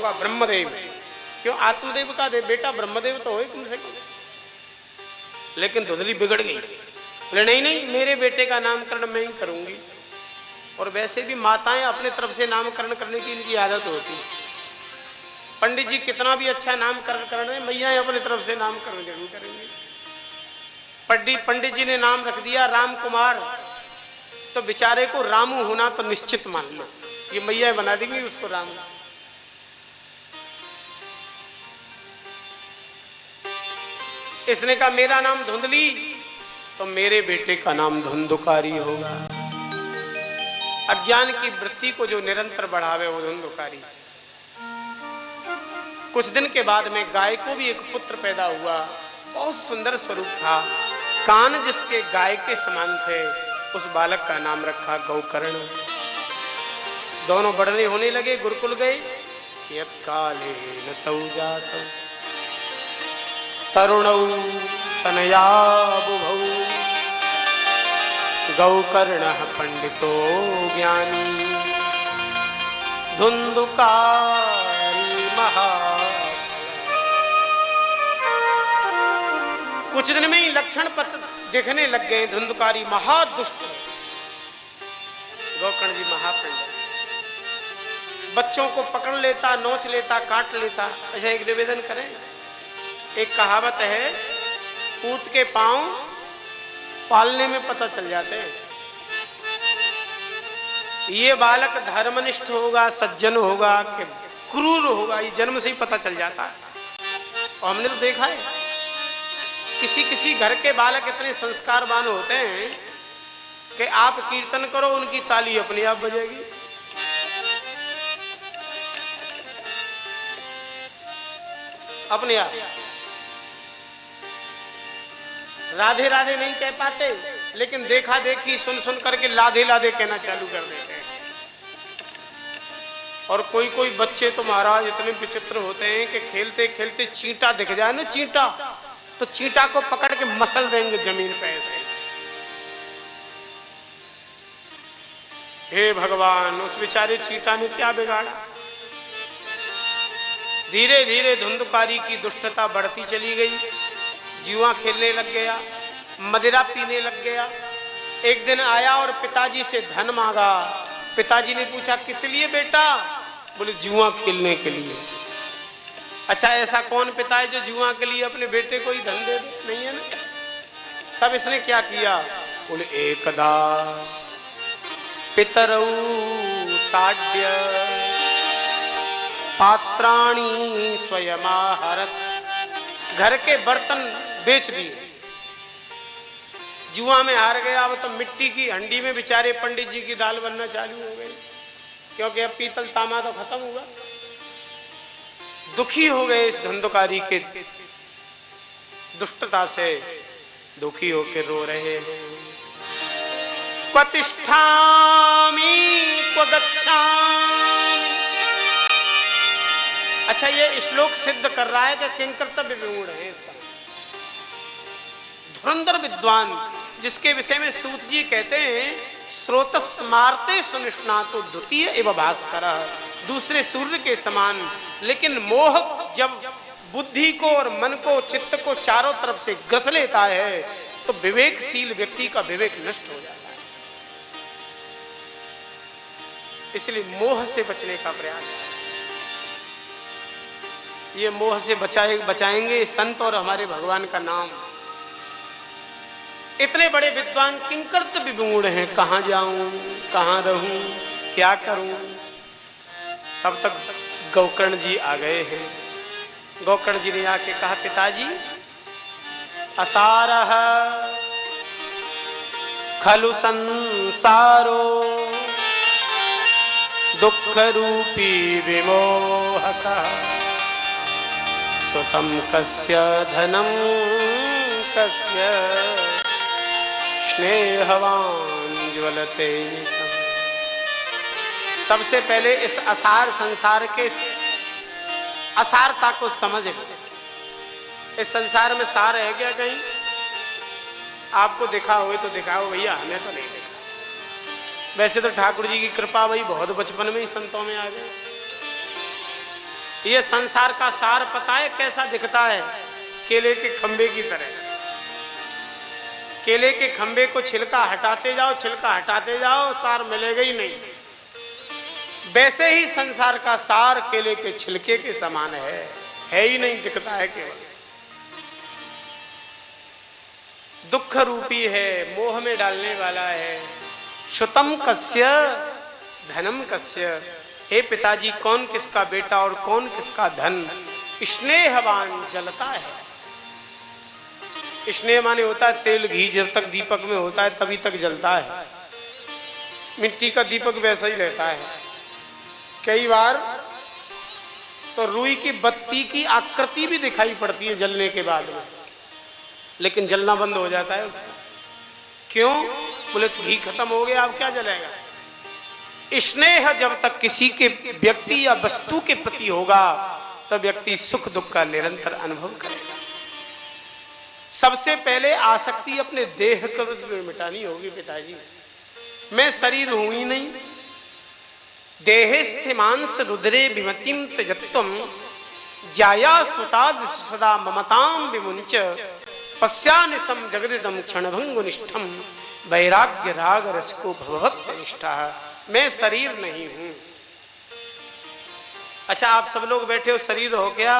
होगा ब्रह्मदेव। क्यों आत्मदेव का देव बेटा ब्रह्मदेव तो हो कम से कम। लेकिन धुंधली बिगड़ गई, बोले नहीं नहीं मेरे बेटे का नामकरण मैं ही करूंगी। और वैसे भी माताएं अपने तरफ से नामकरण करने की इनकी आदत होती है। पंडित जी कितना भी अच्छा नामकरण कर रहे हैं, मैया अपनी तरफ से नामकरण जरूर करेंगे। पंडित जी ने नाम रख दिया राम कुमार, तो बेचारे को रामू होना तो निश्चित मान लो, ये मैया बना देंगी उसको राम। इसने कहा मेरा नाम धुंधली, तो मेरे बेटे का नाम धुंधुकारी होगा। अज्ञान की वृत्ति को जो निरंतर बढ़ावे वो धुंधुकारी। कुछ दिन के बाद में गाय को भी एक पुत्र पैदा हुआ, बहुत सुंदर स्वरूप था, कान जिसके गाय के समान थे। उस बालक का नाम रखा गौकर्ण। दोनों बड़े होने लगे, गुरुकुल गए। यत् कालेन तौ जातौ तरुणौ तनया बुभौ गौकर्णः पंडितो ज्ञानी धुंधुकारी महा। कुछ दिन में ही लक्षण पत्र दिखने लग गए। धुंधुकारी महादुष्ट, गौकर्ण जी महापंडित, बच्चों को पकड़ लेता, नोच लेता, काट लेता। अच्छा एक निवेदन करें, एक कहावत है, पूत के पांव पालने में पता चल जाते हैं। ये बालक धर्मनिष्ठ होगा, सज्जन होगा कि क्रूर होगा, ये जन्म से ही पता चल जाता है। और हमने तो देखा है किसी किसी घर के बालक इतने संस्कारवान होते हैं कि आप कीर्तन करो उनकी ताली अपने आप बजेगी। अपने आप राधे राधे नहीं कह पाते, लेकिन देखा देखी सुन सुन करके लाधे लाधे कहना चालू कर देते हैं। और कोई कोई बच्चे तो महाराज इतने विचित्र होते हैं कि खेलते खेलते चींटा दिख जाए ना, चींटा, तो चींटा को पकड़ के मसल देंगे जमीन पे ऐसे। हे भगवान, उस बेचारे चींटा ने क्या बिगाड़ा। धीरे धीरे धुंधुकारी की दुष्टता बढ़ती चली गई। जुआ खेलने लग गया, मदिरा पीने लग गया। एक दिन आया और पिताजी से धन मांगा। पिताजी ने पूछा किस लिए बेटा? बोले जुआ खेलने के लिए। अच्छा ऐसा कौन पिता है जो जुआ के लिए अपने बेटे को ही धन दे दे? नहीं है ना। तब इसने क्या किया? बोले एकदा पितरौ ताड्य पात्राणी स्वयमाहरत। घर के बर्तन बेच दिए, जुआ में हार गया। अब तो मिट्टी की हंडी में बेचारे पंडित जी की दाल बनना चालू हो गई, क्योंकि अब पीतल तांबा तो खत्म हुआ। दुखी हो गए इस धुंधुकारी के दुष्टता से, दुखी होकर रो रहे हैं। क्वतिष्ठामि क्व गच्छामि। अच्छा ये श्लोक सिद्ध कर रहा है कि किंकर्तव्य विमूढ़ है। धुरंधर विद्वान जिसके विषय में सूत जी कहते हैं स्रोतस्मार्ते सुनिष्णातो द्वितीय एवं भास्करः, दूसरे सूर्य के समान। लेकिन मोह जब बुद्धि को और मन को, चित्त को चारों तरफ से ग्रस लेता है तो विवेकशील व्यक्ति का विवेक नष्ट हो जाता है। इसलिए मोह से बचने का प्रयास है। ये मोह से बचाएंगे संत और हमारे भगवान का नाम। इतने बड़े विद्वान किंकर्तव्य विमूढ़ हैं, कहाँ जाऊं, कहाँ रहूं, क्या करूं। तब तक गौकर्ण जी आ गए हैं। गौकर्ण जी ने आके कहा पिताजी असारः खलु संसारो दुख रूपी विमोहकः सुतं कस्य धनं कस्य स्नेहवान ज्वलते। सबसे पहले इस असार संसार के असारता को समझ लो। इस संसार में सार है क्या कहीं? आपको दिखा हो तो दिखाओ भैया, हमें तो नहीं देखा। वैसे तो ठाकुर जी की कृपा भाई बहुत बचपन में ही संतों में आ गए। ये संसार का सार पता है कैसा दिखता है? केले के खंबे की तरह। केले के खंबे को छिलका हटाते जाओ, सार मिलेगा ही नहीं। वैसे ही संसार का सार केले के छिलके के समान है ही नहीं, दिखता है केवल। दुख रूपी है, मोह में डालने वाला है। श्रुतम कस्य धनम कस्य। हे पिताजी, कौन किसका बेटा और कौन किसका धन? स्नेहवान जलता है। स्नेह माने होता है तेल घी, जब तक दीपक में होता है तभी तक जलता है। मिट्टी का दीपक वैसा ही रहता है। कई बार तो रुई की बत्ती की आकृति भी दिखाई पड़ती है जलने के बाद में, लेकिन जलना बंद हो जाता है उसका। क्यों? बोले तो घी खत्म हो गया, अब क्या जलेगा। स्नेह जब तक किसी के व्यक्ति या वस्तु के प्रति होगा तब व्यक्ति सुख दुख का निरंतर अनुभव करेगा। सबसे पहले आसक्ति अपने देह को मिटानी होगी पिताजी। मैं शरीर हूं ही नहीं। देहे स्थिमांस रुद्रे विमतिम त्यजत्वम जाया सुताद सदा ममताम विमुंच पश्यानिसम जगदिदम क्षणभंगुनिष्ठम वैराग्य राग रसको भवभक्त निष्ठा। मैं शरीर नहीं हूं। अच्छा, आप सब लोग बैठे हो, शरीर हो क्या?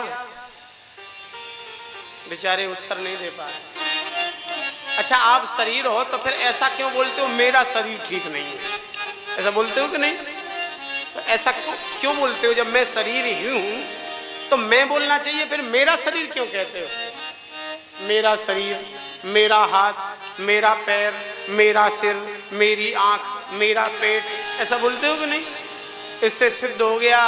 बेचारे उत्तर नहीं दे पा रहे। अच्छा, आप शरीर हो तो फिर ऐसा क्यों बोलते हो मेरा शरीर ठीक नहीं है? ऐसा बोलते हो कि नहीं? तो ऐसा क्यों बोलते हो? जब मैं शरीर ही हूं तो मैं बोलना चाहिए, फिर मेरा शरीर क्यों कहते हो? मेरा शरीर, मेरा हाथ, मेरा पैर, मेरा सिर, मेरी आंख, मेरा पेट, ऐसा बोलते हो कि नहीं? इससे सिद्ध हो गया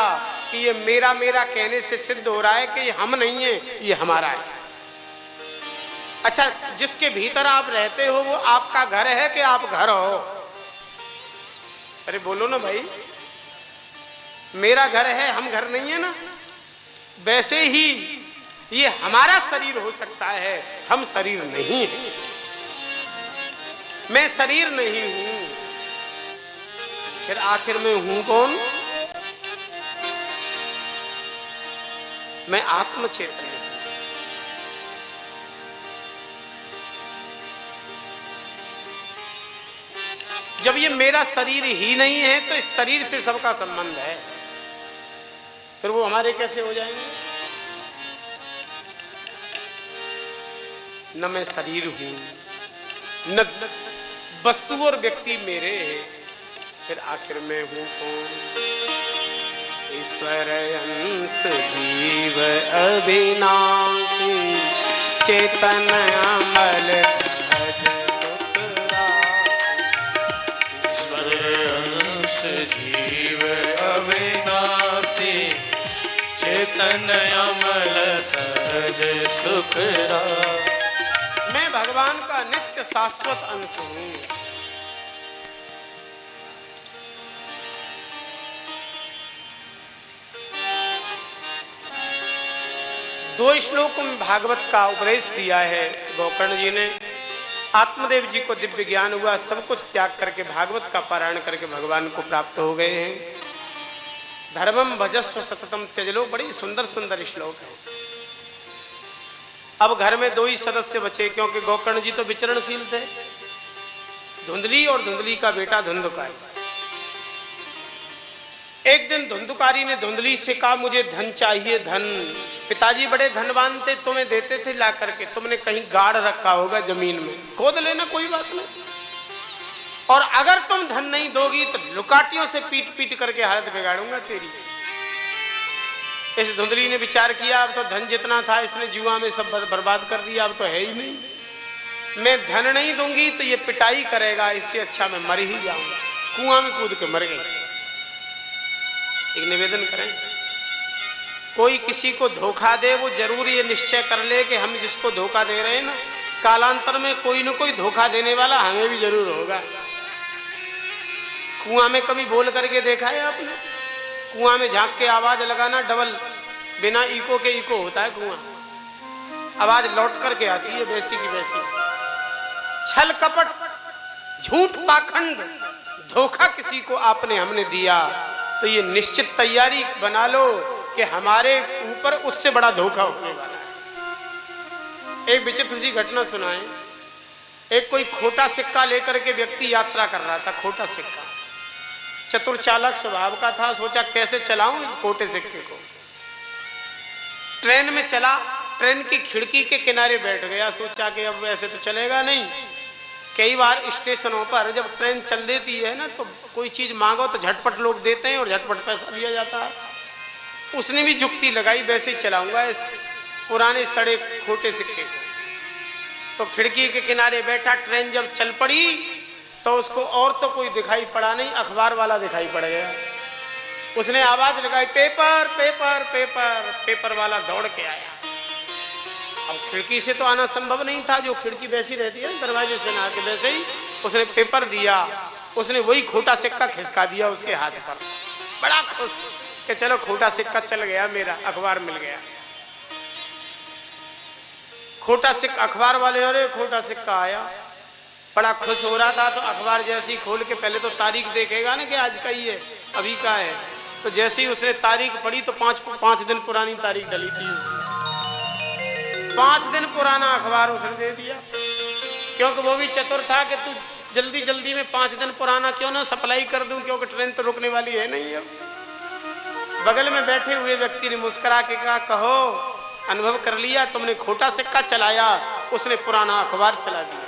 कि ये मेरा मेरा कहने से सिद्ध हो रहा है कि ये हम नहीं है, ये हमारा है। अच्छा, जिसके भीतर आप रहते हो वो आपका घर है कि आप घर हो? अरे बोलो ना भाई, मेरा घर है, हम घर नहीं है ना। वैसे ही ये हमारा शरीर हो सकता है, हम शरीर नहीं है। मैं शरीर नहीं हूं, फिर आखिर में हूं कौन? मैं आत्म चेतन हूं। जब ये मेरा शरीर ही नहीं है तो इस शरीर से सबका संबंध है, फिर वो हमारे कैसे हो जाएंगे? न मैं शरीर हूं, न वस्तु और व्यक्ति मेरे हैं, फिर आखिर में हूं कौन? ईश्वर अंश जीव अविनाशी चेतन अमल सहज जीव अविनाशी चेतन अमल सहज सुखरा। मैं भगवान का नित्य शाश्वत अंश हूं। दो श्लोकों में भागवत का उपदेश दिया है गोकर्ण जी ने। आत्मदेव जी को दिव्य ज्ञान हुआ, सब कुछ त्याग करके भागवत का पारायण करके भगवान को प्राप्त हो गए हैं। धर्मम भजस्व सततम त्यजलो, बड़ी सुंदर सुंदर श्लोक है। अब घर में दो ही सदस्य बचे, क्योंकि गोकर्ण जी तो विचरणशील थे। धुंधली और धुंधली का बेटा धुंधुकारी। एक दिन धुंधुकारी ने धुंधली से कहा, मुझे धन चाहिए, धन। पिताजी बड़े धनवान थे, तुम्हें देते थे ला करके, तुमने कहीं गाड़ रखा होगा जमीन में, खोद लेना, कोई बात नहीं। और अगर तुम धन नहीं दोगी तो लुकाटियों से पीट पीट करके हालत बिगाड़ूंगा तेरी। इस धुंधली ने विचार किया, अब तो धन जितना था इसने जुआ में सब बर्बाद कर दिया, अब तो है ही नहीं। मैं धन नहीं दूंगी तो ये पिटाई करेगा, इससे अच्छा मैं मर ही जाऊंगा। कुआं में कूद के मर गई। एक निवेदन करें, कोई किसी को धोखा दे वो जरूर ये निश्चय कर ले कि हम जिसको धोखा दे रहे हैं ना, कालांतर में कोई न कोई धोखा देने वाला हमें भी जरूर होगा। कुआं में कभी बोल करके देखा है आपने? कुआं में झांक के आवाज लगाना, डबल, बिना इको के इको होता है कुआं, आवाज लौट करके आती है वैसी की वैसी। छल कपट, झूठ, पाखंड, धोखा किसी को आपने हमने दिया तो ये निश्चित तैयारी बना लो कि हमारे ऊपर उससे बड़ा धोखा होने वाला है। एक विचित्र सी घटना सुनाए। एक कोई खोटा सिक्का लेकर के व्यक्ति यात्रा कर रहा था। खोटा सिक्का, चतुर चालक स्वभाव का था। सोचा कैसे चलाऊं इस खोटे सिक्के को। ट्रेन में चला, ट्रेन की खिड़की के किनारे बैठ गया। सोचा कि अब वैसे तो चलेगा नहीं। कई बार स्टेशनों पर जब ट्रेन चल देती है ना, तो कोई चीज मांगो तो झटपट लोग देते हैं और झटपट पैसा दिया जाता है। उसने भी जुक्ति लगाई, वैसे ही चलाऊंगा इस पुराने सड़े खोटे सिक्के को। तो खिड़की के किनारे बैठा। ट्रेन जब चल पड़ी तो उसको और तो कोई दिखाई पड़ा नहीं, अखबार वाला दिखाई पड़ गया। उसने आवाज लगाई, पेपर पेपर पेपर। पेपर वाला दौड़ के आया। अब खिड़की से तो आना संभव नहीं था, जो खिड़की वैसी रहती है दरवाजे से ना आके, वैसे ही उसने पेपर दिया। उसने वही खोटा सिक्का खिसका दिया उसके हाथ पर। बड़ा खुश कि चलो खोटा सिक्का चल गया, मेरा अखबार मिल गया। खोटा सिक्का, अखबार वाले, अरे खोटा सिक्का आया। बड़ा खुश हो रहा था। तो अखबार जैसे ही खोल के पहले तो तारीख देखेगा ना कि आज का ही है, अभी का है। तो जैसे ही उसने तारीख पढ़ी तो पांच दिन पुरानी तारीख डली थी। 5 दिन पुराना अखबार उसने दे दिया, क्योंकि वो भी चतुर था कि तू जल्दी जल्दी में 5 दिन पुराना क्यों ना सप्लाई कर दूं, क्योंकि ट्रेन तो रुकने वाली है नहीं अब। बगल में बैठे हुए व्यक्ति ने मुस्कुरा के कहा, कहो अनुभव कर लिया तुमने, खोटा सिक्का चलाया, उसने पुराना अखबार चला दिया।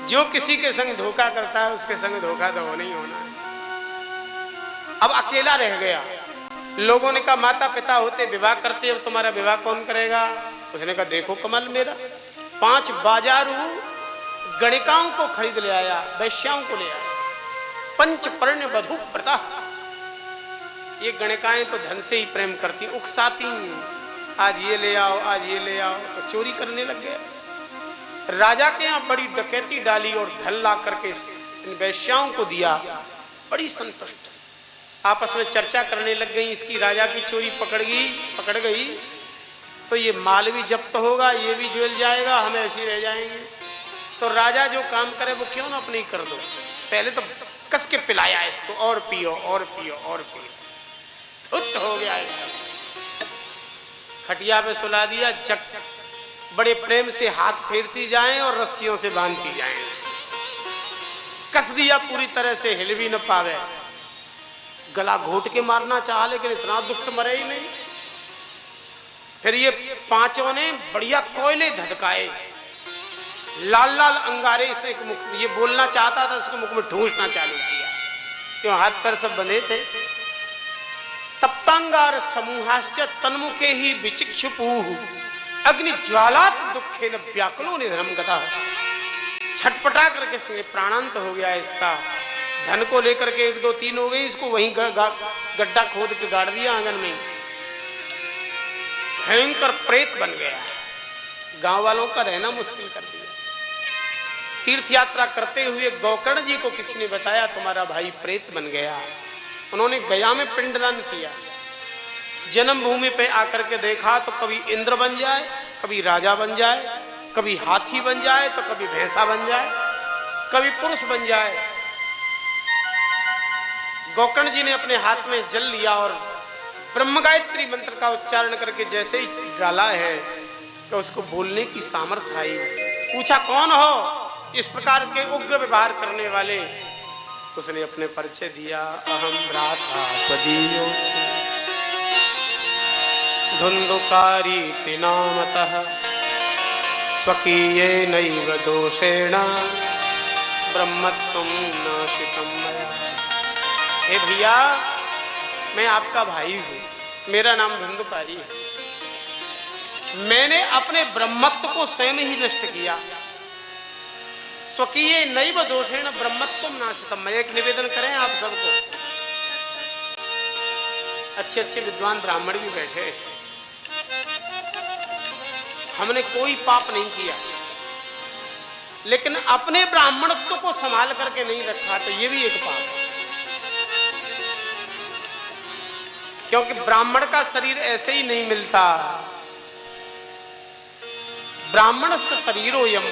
जो किसी के संग धोखा करता है उसके संग धोखा तो नहीं होना है। अब अकेला रह गया। लोगों ने कहा माता पिता होते विवाह करते, अब तुम्हारा विवाह कौन करेगा? उसने कहा देखो कमल मेरा, 5 बाजारू गणिकाओं को खरीद ले आया, वैश्याओं को ले आया। पंचपर्ण वधू प्रथा। ये गणिकाएं तो धन से ही प्रेम करती, उकसाती, आज ये ले आओ आज ये ले आओ, तो चोरी करने लग गया। राजा के यहाँ बड़ी डकैती डाली और धन ला करके इन वैश्याओं को दिया। बड़ी संतुष्ट, आपस में चर्चा करने लग गई। इसकी राजा की चोरी पकड़ गई तो ये माल भी जब्त होगा, ये भी जेल जाएगा, हम ऐसे रह जाएंगे। तो राजा जो काम करे वो क्यों ना अपने ही कर दो। पहले तो कस के पिलाया इसको, और पियो और पियो और पियो, धुत हो गया एकदम। खटिया पे सुला दिया। जग बड़े प्रेम से हाथ फेरती जाएं और रस्सियों से बांधती जाएं। कस दिया पूरी तरह से, हिल भी न पावे। गला घोट के मारना चाहा लेकिन इतना दुष्ट मरे ही नहीं। फिर ये 5 ने बढ़िया कोयले धधकाए, लाल लाल अंगारे से मुख, ये बोलना चाहता था इसके मुख में ठूंसना चालू किया, क्यों हाथ पैर सब बंधे थे। तप्तांगार समूहाश्च तन्मुखे ही विचिक्षुपुः अग्नि ज्वालात दुखे न व्याकुलो निधनम गता। छटपटा करके इसने प्राणांत हो गया इसका। धन को लेकर के 1 2 3 हो गई, इसको वहीं गड्ढा खोद के गाड़ दिया आंगन में। भयंकर प्रेत बन गया, गांव वालों का रहना मुश्किल कर दिया। तीर्थ यात्रा करते हुए गोकर्ण जी को किसी ने बताया तुम्हारा भाई प्रेत बन गया। उन्होंने गया में पिंडदान किया। जन्मभूमि पे आकर के देखा तो कभी इंद्र बन जाए, कभी राजा बन जाए, कभी हाथी बन जाए तो कभी भैंसा बन जाए, कभी पुरुष बन जाए। गोकर्ण जी ने अपने हाथ में जल लिया और ब्रह्म गायत्री मंत्र का उच्चारण करके जैसे ही डाला है तो उसको बोलने की सामर्थ्य आई। पूछा कौन हो इस प्रकार के उग्र व्यवहार करने वाले? उसने अपने परिचय दिया, अहम भ्राता त्वदीयोऽस्मि धुंधुकारी नामतः स्वकीयेनैव दोषेण ब्रह्मत्वं नाशितं मया। हे भैया, मैं आपका भाई हूँ, मेरा नाम धुंधुकारी है। मैंने अपने ब्रह्मत्व को स्वयं ही नष्ट किया। स्वकीय नैव दोषेण ब्रह्मत्वं नाशितम्। मैं एक निवेदन करें आप सबको, अच्छे अच्छे विद्वान ब्राह्मण भी बैठे, हमने कोई पाप नहीं किया, लेकिन अपने ब्राह्मणत्व को संभाल करके नहीं रखा तो ये भी एक पाप है। क्योंकि ब्राह्मण का शरीर ऐसे ही नहीं मिलता। ब्राह्मण से शरीरोयम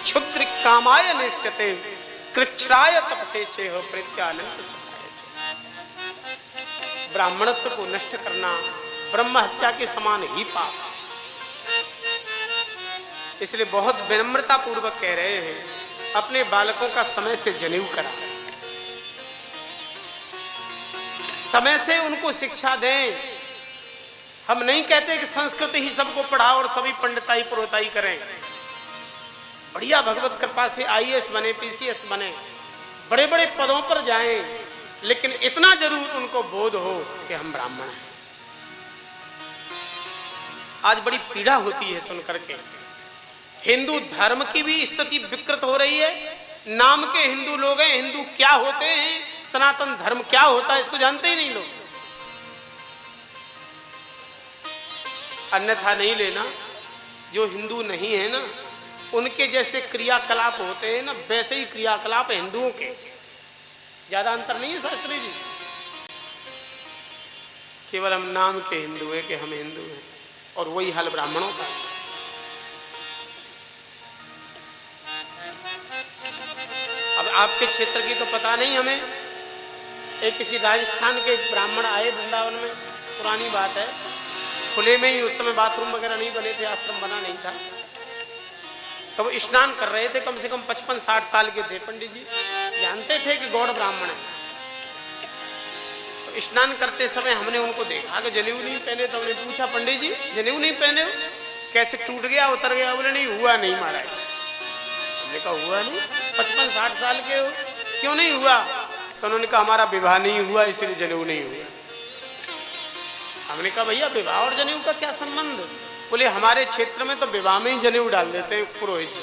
क्षुद्र कामाय निश्चते कृच्छ्राय तपसे चेह प्रीत्यानंद सुखाय। ब्राह्मणत्व को नष्ट करना ब्रह्म हत्या के समान ही पाप। इसलिए बहुत विनम्रता पूर्वक कह रहे हैं, अपने बालकों का समय से जनेऊ करा, समय से उनको शिक्षा दें। हम नहीं कहते कि संस्कृत ही सबको पढ़ाओ और सभी पंडिताई पुरोहिताई करें। बढ़िया भगवत कृपा से आईएएस बने, पीसीएस बने, बड़े बड़े पदों पर जाएं, लेकिन इतना जरूर उनको बोध हो कि हम ब्राह्मण हैं। आज बड़ी पीड़ा होती है सुनकर के, हिंदू धर्म की भी स्थिति विकृत हो रही है। नाम के हिंदू लोग हैं, हिंदू क्या होते हैं, सनातन धर्म क्या होता है, इसको जानते ही नहीं लोग। अन्यथा नहीं लेना, जो हिंदू नहीं है ना, उनके जैसे क्रियाकलाप होते हैं ना, वैसे ही क्रियाकलाप हिंदुओं के। ज्यादा अंतर नहीं है शास्त्री जी, केवल हम नाम के हिंदू हैं कि हम हिंदू हैं, और वही हाल ब्राह्मणों का। अब आपके क्षेत्र की तो पता नहीं हमें, एक किसी राजस्थान के ब्राह्मण आए वृंदावन में, पुरानी बात है, खुले में ही, उस समय बाथरूम वगैरह नहीं बने थे, आश्रम बना नहीं था, तो वो स्नान कर रहे थे, कम से कम 55-60 साल के थे। पंडित जी जानते थे कि गौड़ ब्राह्मण है, तो स्नान करते समय हमने उनको देखा कि जनेऊ नहीं पहने, तो हमने पूछा, पंडित जी जनेऊ नहीं पहने हो, कैसे टूट गया, उतर गया? बोले नहीं हुआ नहीं महाराज। हमने कहा हुआ नहीं, 55-60 साल के हो, क्यों नहीं हुआ? तो उन्होंने कहा हमारा विवाह नहीं हुआ इसलिए जनेऊ नहीं हुआ। हमने कहा भैया विवाह और जनेऊ का क्या संबंध? बोले हमारे क्षेत्र में तो विवाह में ही जनेऊ डाल देते हैं पुरोहित जी।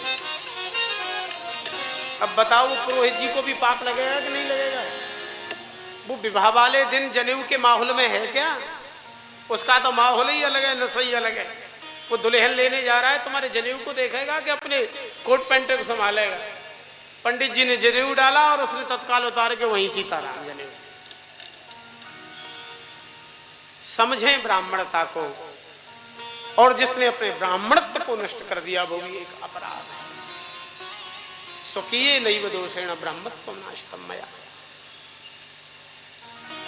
अब बताओ वो पुरोहित जी को भी पाप लगेगा कि नहीं लगेगा? वो विवाह वाले दिन जनेऊ के माहौल में है क्या? उसका तो माहौल ही अलग है, नशा ही अलग है। वो दुल्हन लेने जा रहा है, तुम्हारे जनेऊ को देखेगा कि अपने कोट पैंट को संभालेगा? पंडित जी ने जनेऊ डाला और उसने तत्काल उतार के वहीं सीताराम जनेऊ। समझें ब्राह्मणता को, और जिसने अपने ब्राह्मणत्व को नष्ट कर दिया वो भी एक अपराध है। स्वकीय नैव दोषेण ब्राह्मत्वं नाशितं मया।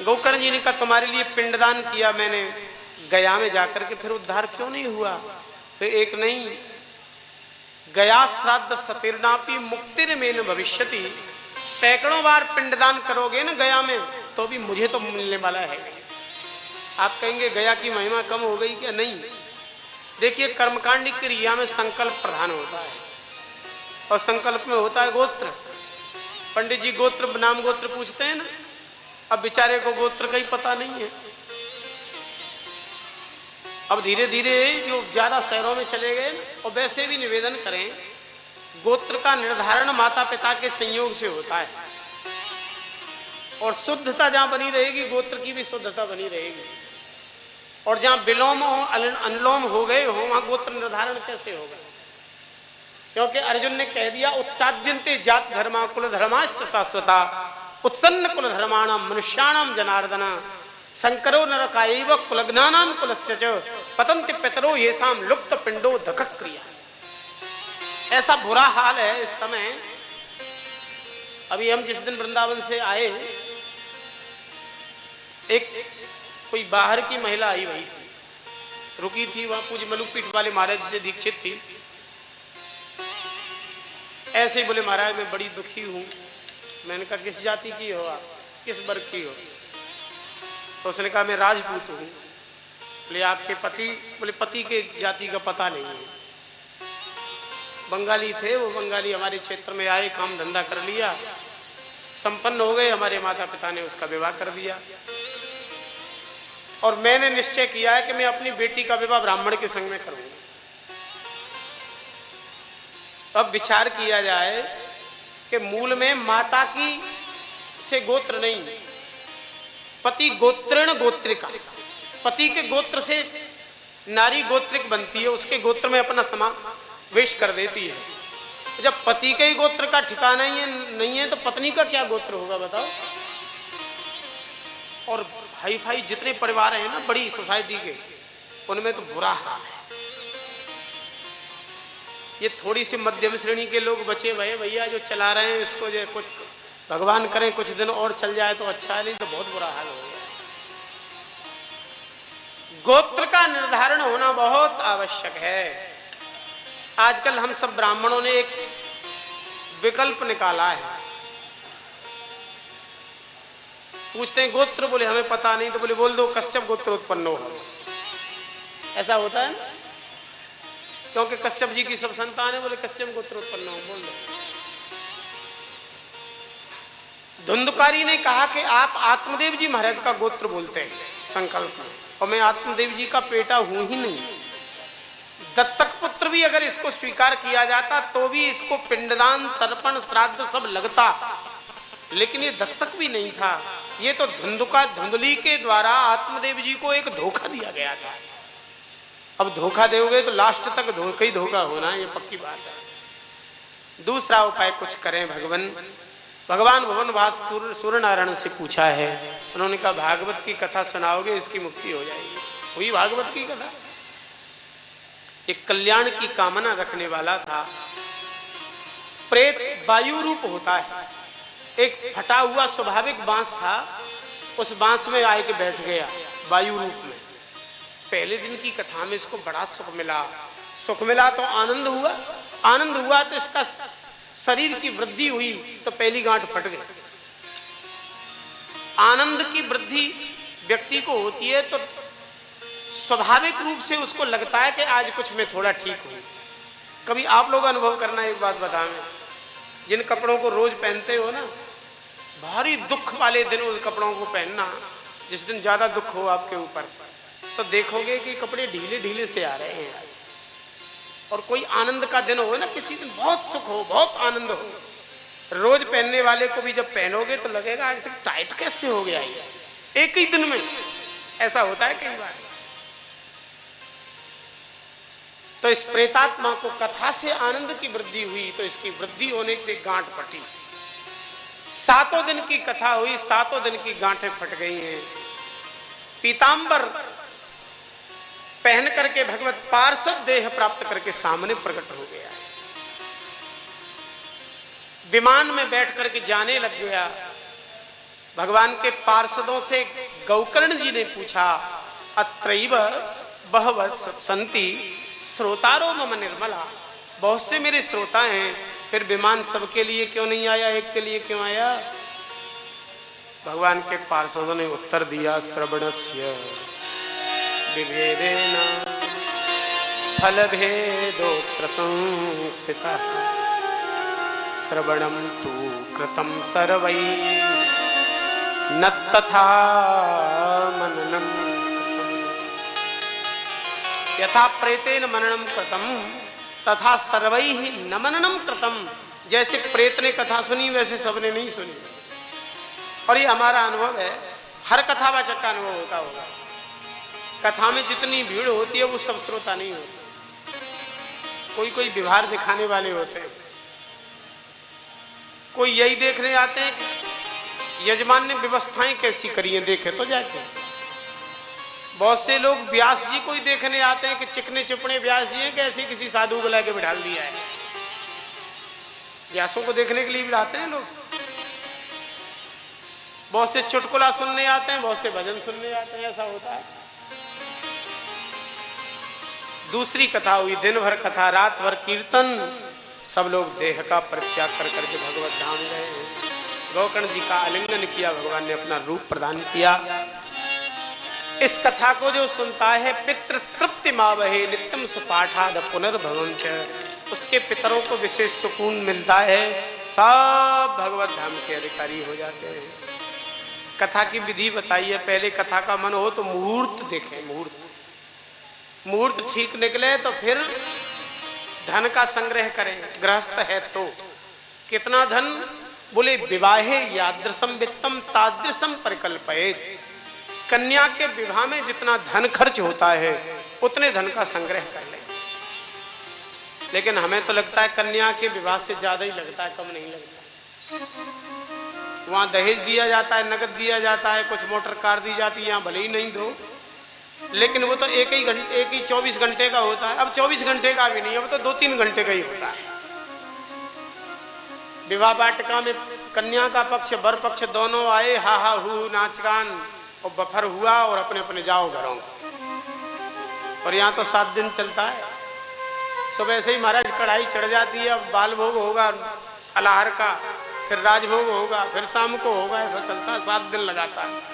गोकर्ण जी ने कहा तुम्हारे लिए पिंडदान किया मैंने गया में जाकर के, फिर उद्धार क्यों नहीं हुआ? फिर एक नहीं, गया श्राद्ध सतीर्णापि मुक्तिर्मेन भविष्यति। सैकड़ों बार पिंडदान करोगे ना गया में, तो भी मुझे तो मिलने वाला है। आप कहेंगे गया की महिमा कम हो गई क्या? नहीं, देखिए कर्मकांडी क्रिया में संकल्प प्रधान होता है, और संकल्प में होता है गोत्र। पंडित जी गोत्र नाम गोत्र पूछते हैं ना, अब बेचारे को गोत्र का ही पता नहीं है। अब धीरे धीरे जो ज्यादा शहरों में चले गए, और वैसे भी निवेदन करें, गोत्र का निर्धारण माता पिता के संयोग से होता है, और शुद्धता जहां बनी रहेगी गोत्र की भी शुद्धता बनी रहेगी। और जहां विलोम हो अनुलोम हो गए हो वहां गोत्र निर्धारण कैसे होगा? क्योंकि अर्जुन ने कह दिया उत्साद्यन्ते जात धर्मा कुल धर्माश्च शाश्वता उत्सन्न कुल धर्माणाम मनुष्याणाम जनार्दन शंकरो नरकायैव कुलग्नानाम कुलस्य च पतन्ति पितरो येषाम लुप्त पिंडो धकः क्रिया। ऐसा बुरा हाल है इस समय। अभी हम जिस दिन वृंदावन से आए, एक कोई बाहर की महिला आई, वही थी, रुकी थी वहां, पूज्य मलुकपीठ वाले महाराज से दीक्षित थी। ऐसे ही बोले महाराज मैं बड़ी दुखी हूं। मैंने कहा किस जाति की हो आप, किस वर्ग की हो? तो उसने कहा मैं राजपूत हूं। बोले आपके पति? बोले पति के जाति का पता नहीं है। बंगाली थे वो, बंगाली हमारे क्षेत्र में आए, काम धंधा कर लिया, संपन्न हो गए, हमारे माता पिता ने उसका विवाह कर दिया, और मैंने निश्चय किया है कि मैं अपनी बेटी का विवाह ब्राह्मण के संग में करूंगा। अब विचार किया जाए कि मूल में माता की से गोत्र नहीं, पति गोत्रेण गोत्रिका, पति के गोत्र से नारी गोत्रिक बनती है, उसके गोत्र में अपना समावेश कर देती है। जब पति के ही गोत्र का ठिकाना ही नहीं है तो पत्नी का क्या गोत्र होगा बताओ? और हाई फाई जितने परिवार हैं ना बड़ी सोसाइटी के, उनमें तो बुरा हाल है। ये थोड़ी सी मध्यम श्रेणी के लोग बचे हुए भैया जो चला रहे हैं इसको, जो कुछ भगवान करें कुछ दिन और चल जाए तो अच्छा है, नहीं तो बहुत बुरा हाल हो गया। गोत्र का निर्धारण होना बहुत आवश्यक है। आजकल हम सब ब्राह्मणों ने एक विकल्प निकाला है। पूछते हैं गोत्र, बोले हमें पता नहीं, तो बोले बोल दो कश्यप गोत्र उत्पन्न हो। ऐसा होता है ना, क्योंकि कश्यप जी की सब संतान है, बोले कश्यप गोत्र उत्पन्न हो, बोल दो। धुंधकारी ने कहा कि आप आत्मदेव जी महाराज का गोत्र बोलते हैं संकल्प में, और मैं आत्मदेव जी का बेटा हूं ही नहीं। दत्तक पुत्र भी अगर इसको स्वीकार किया जाता तो भी इसको पिंडदान, तर्पण, श्राद्ध सब लगता, लेकिन ये दत्तक भी नहीं था। ये तो धुंधली के द्वारा आत्मदेव जी को एक धोखा दिया गया था। अब धोखा दोगे तो लास्ट तक धोखा ही धोखा होना है, ये पक्की बात है। दूसरा उपाय कुछ करें भगवान भुवन वास सूर्य नारायण से पूछा है। उन्होंने कहा भागवत की कथा सुनाओगे इसकी मुक्ति हो जाएगी। हुई भागवत की कथा। एक कल्याण की कामना रखने वाला था। प्रेत वायु रूप होता है। एक फटा हुआ स्वाभाविक बांस था, उस बांस में आके बैठ गया वायु रूप में। पहले दिन की कथा में इसको बड़ा सुख मिला तो आनंद हुआ तो इसका शरीर की वृद्धि हुई तो पहली गांठ फट गई। आनंद की वृद्धि व्यक्ति को होती है तो स्वाभाविक रूप से उसको लगता है कि आज कुछ मैं थोड़ा ठीक हूं। कभी आप लोग अनुभव करना, एक बात बताएं, जिन कपड़ों को रोज पहनते हो ना, भारी दुख वाले दिन उस कपड़ों को पहनना, जिस दिन ज्यादा दुख हो आपके ऊपर, तो देखोगे कि कपड़े ढीले ढीले से आ रहे हैं आज। और कोई आनंद का दिन हो ना, किसी दिन बहुत सुख हो, बहुत आनंद हो, रोज पहनने वाले को भी जब पहनोगे तो लगेगा आज तक टाइट कैसे हो गया ये, एक ही दिन में। ऐसा होता है कई बार। तो इस प्रेतात्मा को कथा से आनंद की वृद्धि हुई तो इसकी वृद्धि होने से गांठ फटी। 7 दिन की कथा हुई, 7 दिन की गांठें फट गई हैं। पीतांबर पहन करके भगवत पार्षद देह प्राप्त करके सामने प्रकट हो गया। विमान में बैठ करके जाने लग गया। भगवान के पार्षदों से गौकर्ण जी ने पूछा, अत्रैव बहवः सन्ति श्रोतारो मम निर्मला, बहुत से मेरे श्रोता हैं, फिर विमान सबके लिए क्यों नहीं आया, एक के लिए क्यों आया? भगवान के पार्षदों ने उत्तर दिया, श्रवणस्य विभेदेन फलभेदोत्र संस्थितः श्रवणं तु कृतं सर्वैः न तथा मननं यथा प्रेतेन मननं कृतं तथा सर्वैः न मननं कृतं। जैसे प्रेत ने कथा सुनी वैसे सबने नहीं सुनी। और ये हमारा अनुभव है, हर कथावाचक का अनुभव होता होगा। कथा में जितनी भीड़ होती है वो सब श्रोता नहीं होते। कोई कोई व्यवहार दिखाने वाले होते हैं। कोई यही देखने आते हैं कि यजमान ने व्यवस्थाएं कैसी करी हैं, देखे तो जाके। बहुत से लोग व्यास जी को ही देखने आते हैं कि चिकने चिपने व्यास जी हैं, कैसे किसी साधु बुला के बिठा दिया है। व्यासों को देखने के लिए भी आते हैं लोग। बहुत से चुटकुला सुनने आते हैं, बहुत से भजन सुनने आते हैं, ऐसा होता है। दूसरी कथा हुई, दिन भर कथा, रात भर कीर्तन। सब लोग देह का परित्याग कर करके भगवत धाम गए। गौकर्ण जी का आलिंगन किया, भगवान ने अपना रूप प्रदान किया। इस कथा को जो सुनता है, पितृ तृप्ति मावहे नित्यम सुपाठाद पुनर्भवं च, उसके पितरों को विशेष सुकून मिलता है, सब भगवत धाम के अधिकारी हो जाते हैं। कथा की विधि बताई है। पहले कथा का मन हो तो मुहूर्त देखें, मुहूर्त ठीक निकले तो फिर धन का संग्रह करें। गृहस्थ है तो कितना धन? बोले विवाहे यादृशम वित्तम तादृशम परिकल्पयेत्। कन्या के विवाह में जितना धन खर्च होता है उतने धन का संग्रह कर ले। लेकिन हमें तो लगता है कन्या के विवाह से ज्यादा ही लगता है, कम नहीं लगता। वहां दहेज दिया जाता है, नगद दिया जाता है, कुछ मोटर कार दी जाती है, यहाँ भले ही नहीं दो, लेकिन वो तो एक ही 24 घंटे का होता है। अब 24 घंटे का भी नहीं, अब तो 2-3 घंटे का ही होता है। विवाह वाटिका में कन्या का पक्ष वर पक्ष दोनों आए, हा हा हू नाच गान और बफर हुआ और अपने अपने जाओ घरों। और यहाँ तो 7 दिन चलता है। सुबह से ही महाराज कढ़ाई चढ़ जाती है, अब बाल भोग होगा फलाहार का, फिर राजभोग होगा, फिर शाम को होगा, ऐसा चलता है 7 दिन लगाता है।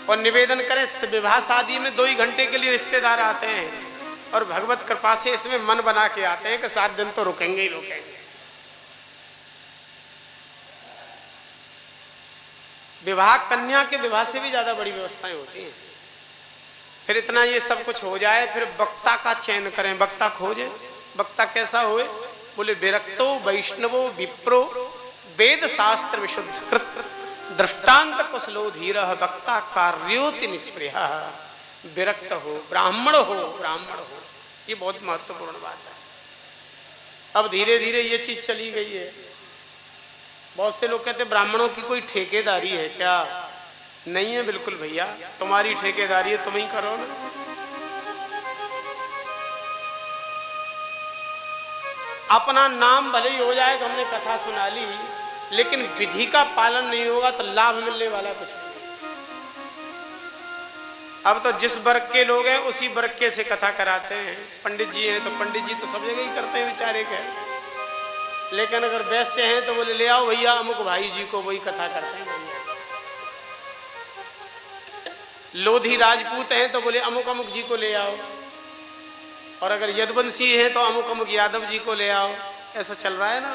और निवेदन करें, विवाह शादी में 2 ही घंटे के लिए रिश्तेदार आते हैं और भगवत कृपा से इसमें मन बना के आते हैं कि 7 दिन तो रुकेंगे ही रुकेंगे। विवाह कन्या के विवाह से भी ज्यादा बड़ी व्यवस्थाएं होती हैं। फिर इतना ये सब कुछ हो जाए, फिर वक्ता का चयन करें, वक्ता खोजे। वक्ता कैसा होए? बोले विरक्तो वैष्णवो विप्रो वेद शास्त्र विशुद्ध कृत दृष्टांत कुशलो धीर वक्ता कार्योति निष्प्रिय। विरक्त हो, ब्राह्मण हो, ब्राह्मण हो, ये बहुत महत्वपूर्ण बात है। अब धीरे धीरे ये चीज चली गई है। बहुत से लोग कहते हैं ब्राह्मणों की कोई ठेकेदारी है क्या? नहीं है बिल्कुल भैया, तुम्हारी ठेकेदारी है, तुम ही करो ना। अपना नाम भले ही हो जाए कि हमने कथा सुना ली, लेकिन विधि का पालन नहीं होगा तो लाभ मिलने वाला कुछ नहीं। अब तो जिस वर्ग के लोग हैं उसी वर्ग के से कथा कराते हैं। पंडित जी हैं तो पंडित जी तो सब जगह ही करते हैं बेचारे के, लेकिन अगर वैश्य हैं तो बोले ले आओ भैया अमुक भाई जी को, वही कथा करते हैं। लोधी राजपूत हैं तो बोले अमुक अमुक जी को ले आओ, और अगर यदुवंशी हैं तो अमुक अमुक यादव जी को ले आओ। ऐसा चल रहा है ना।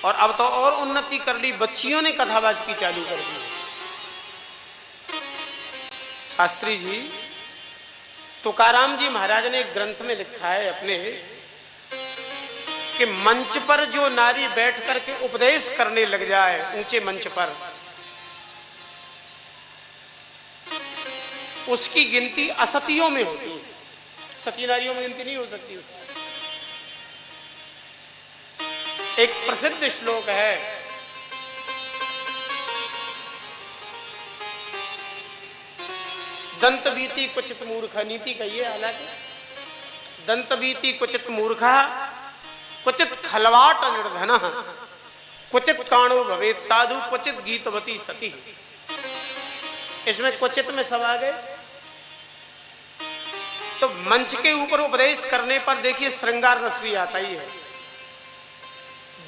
और अब तो और उन्नति कर ली, बच्चियों ने कथावाच की चालू कर दी। शास्त्री जी तुकाराम जी महाराज ने एक ग्रंथ में लिखा है अपने कि मंच पर जो नारी बैठ करके उपदेश करने लग जाए, ऊंचे मंच पर, उसकी गिनती असतियों में होती है। सती नारियों में गिनती नहीं हो सकती उसकी। एक प्रसिद्ध श्लोक है, दंतबीती क्वचित मूर्खा, नीति कही है हालांकि, दंतबीती क्वचित मूर्खा क्वचित खलवाट निर्धन क्वचित काणो भवेत साधु क्वचित गीतवती सती। इसमें क्वचित में सब आ गए। तो मंच के ऊपर उपदेश करने पर देखिए श्रृंगार रस भी आता ही है,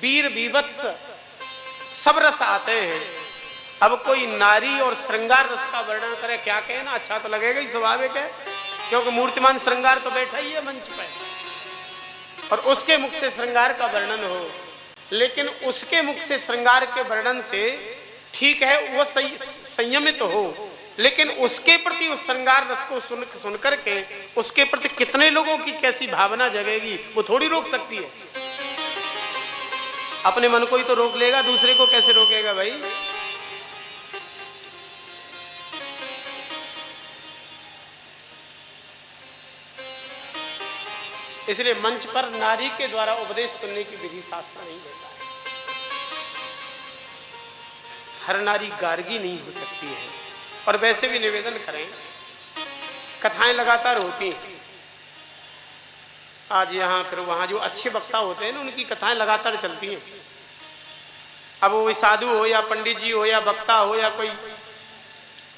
वीर बीभत्स सब रस आते हैं। अब कोई नारी और श्रृंगार रस का वर्णन करे, क्या कहे ना, अच्छा तो लगेगा ही, स्वाभाविक है, क्योंकि मूर्तिमान श्रृंगार तो बैठा ही है मंच पे, और उसके मुख से श्रृंगार का वर्णन हो। लेकिन उसके मुख से श्रृंगार के वर्णन से ठीक है वो संयमित हो, लेकिन उसके प्रति उस श्रृंगार रस को सुन करके उसके प्रति कितने लोगों की कैसी भावना जगेगी, वो थोड़ी रोक सकती है। अपने मन को ही तो रोक लेगा, दूसरे को कैसे रोकेगा भाई। इसलिए मंच पर नारी के द्वारा उपदेश सुनने की विधि शास्त्र नहीं देता है। हर नारी गार्गी नहीं हो सकती है। और वैसे भी निवेदन करें, कथाएं लगातार होती हैं, आज यहाँ फिर वहाँ, जो अच्छे वक्ता होते हैं ना उनकी कथाएं लगातार चलती हैं। अब वो साधु हो या पंडित जी हो या वक्ता हो या कोई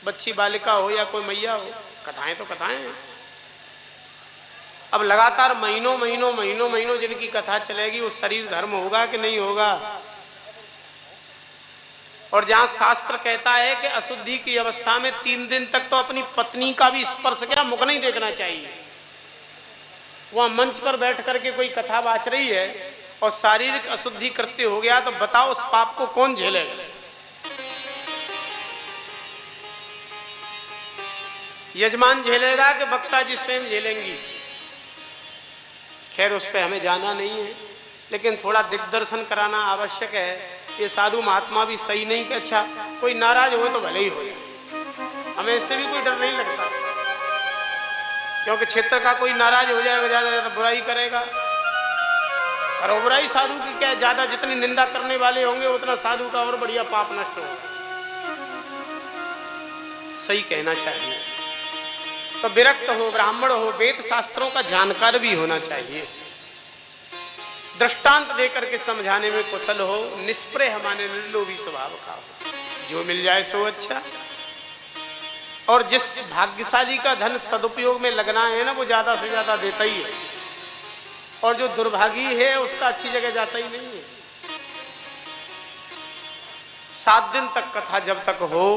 बच्ची बालिका हो या कोई मैया हो, कथाएं तो कथाएं हैं। अब लगातार महीनों महीनों महीनों महीनों जिनकी कथा चलेगी, वो शरीर धर्म होगा कि नहीं होगा। और जहां शास्त्र कहता है कि अशुद्धि की अवस्था में 3 दिन तक तो अपनी पत्नी का भी स्पर्श क्या मुख नहीं देखना चाहिए, वहां मंच पर बैठ करके कोई कथा बाच रही है और शारीरिक अशुद्धि कृत्य हो गया, तो बताओ उस पाप को कौन झेलेगा। यजमान झेलेगा कि वक्ता जी स्वयं झेलेंगी। खैर उस पर हमें जाना नहीं है, लेकिन थोड़ा दिग्दर्शन कराना आवश्यक है। ये साधु महात्मा भी सही नहीं कि अच्छा कोई नाराज हो तो भले ही हो, हमें इससे भी कोई डर नहीं लगता, क्योंकि क्षेत्र का कोई नाराज हो जाएगा, ज्यादा ज्यादा बुराई करेगा, करो बुराई। साधु की क्या, ज्यादा जितनी निंदा करने वाले होंगे उतना साधु का और बढ़िया पाप नष्ट होगा। सही कहना चाहिए। तो विरक्त हो, ब्राह्मण हो, वेद शास्त्रों का जानकार भी होना चाहिए, दृष्टांत देकर के समझाने में कुशल हो, निष्प्रय माने निर्लोभी स्वभाव का हो, जो मिल जाए सो अच्छा। और जिस भाग्यशाली का धन सदुपयोग में लगना है ना, वो ज्यादा से ज्यादा देता ही है, और जो दुर्भागी है उसका अच्छी जगह जाता ही नहीं है। 7 दिन तक कथा जब तक हो,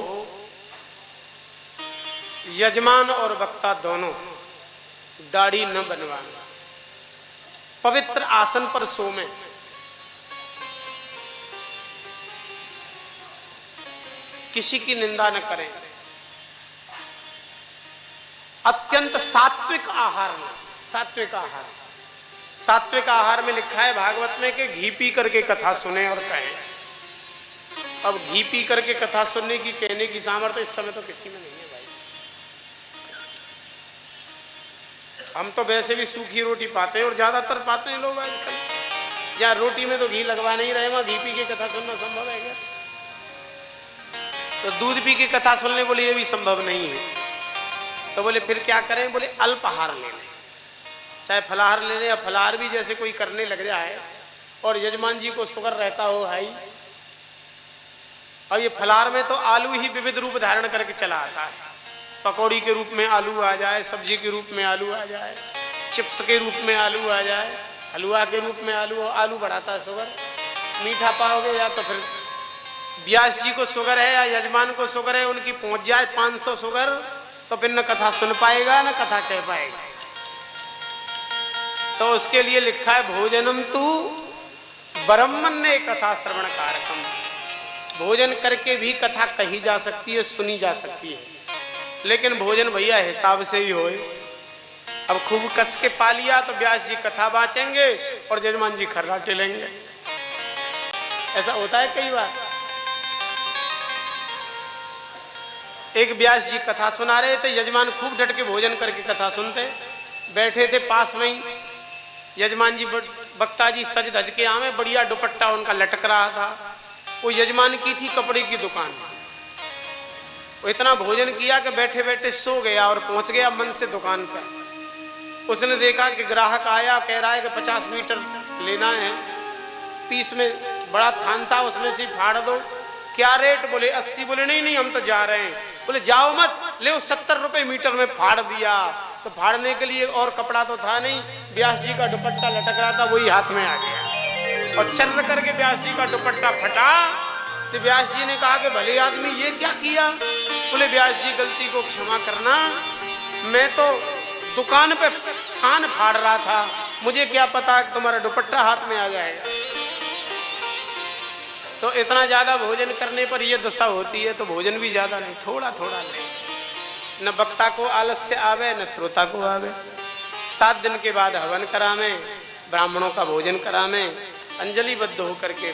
यजमान और वक्ता दोनों दाढ़ी न बनवाना, पवित्र आसन पर सोमे, किसी की निंदा न करें, अत्यंत सात्विक आहार में, सात्विक आहार, सात्विक आहार में लिखा है भागवत में कि घी पी करके कथा सुने और कहें। अब घी पी करके कथा सुनने की, कहने की सामर्थ्य इस समय तो किसी में नहीं है भाई। हम तो वैसे भी सूखी रोटी पाते हैं, और ज्यादातर पाते हैं लोग आजकल। या रोटी में तो घी लगवा नहीं रहे, वहां घी पी के कथा सुनना संभव है क्या? तो दूध पी के कथा सुनने बोले ये भी संभव नहीं है। तो बोले फिर क्या करें? बोले अल्पाहार ले लें, चाहे फलाहार ले लें, या फलाहार भी जैसे कोई करने लग जाए और यजमान जी को शुगर रहता हो भाई। अब ये फलाहार में तो आलू ही विविध रूप धारण करके चला आता है। पकौड़ी के रूप में आलू आ जाए, सब्जी के रूप में आलू आ जाए, चिप्स के रूप में आलू आ जाए, हलवा के रूप में आलू। आलू बढ़ाता है शुगर। मीठा पाओगे या तो फिर व्यास जी को शुगर है या यजमान को शुगर है, उनकी पहुंच जाए 500 शुगर, तो फिर न कथा सुन पाएगा न कथा कह पाएगा। तो उसके लिए लिखा है भोजनम तू ब्रह्मण्य कथा श्रवण कारकम। भोजन करके भी कथा कही जा सकती है, सुनी जा सकती है, लेकिन भोजन भैया हिसाब से ही होए। अब खूब कस के पा लिया तो व्यास जी कथा बाँचेंगे और यजमान जी खर्राटे लेंगे। ऐसा होता है कई बार। एक व्यास जी कथा सुना रहे थे, यजमान खूब डट के भोजन करके कथा सुनते, बैठे थे पास में ही। यजमान जी, वक्ता जी सज धज के आवे, बढ़िया दुपट्टा उनका लटक रहा था। वो यजमान की थी कपड़े की दुकान। वो इतना भोजन किया कि बैठे बैठे सो गया और पहुंच गया मन से दुकान पर। उसने देखा कि ग्राहक आया, कह रहा है कि 50 मीटर लेना है, 30 में बड़ा थान था, उसमें से फाड़ दो। क्या रेट? बोले 80। बोले नहीं नहीं हम तो जा रहे हैं। बोले जाओ मत, ले 70 रुपए मीटर में फाड़ दिया। तो फाड़ने के लिए और कपड़ा तो था नहीं, व्यास जी का दुपट्टा लटक रहा था, वही हाथ में आ गया और चर्र करके व्यास जी का दुपट्टा फटा। तो व्यास जी ने कहा कि भले आदमी ये क्या किया? बोले व्यास जी गलती को क्षमा करना, मैं तो दुकान पे थान फाड़ रहा था, मुझे क्या पता तुम्हारा दुपट्टा हाथ में आ जाएगा। तो इतना ज्यादा भोजन करने पर यह दशा होती है। तो भोजन भी ज्यादा नहीं, थोड़ा थोड़ा ले, न वक्ता को आलस्य आवे न श्रोता को आवे। 7 दिन के बाद हवन करावे, ब्राह्मणों का भोजन करावे, अंजलिबद्ध होकर के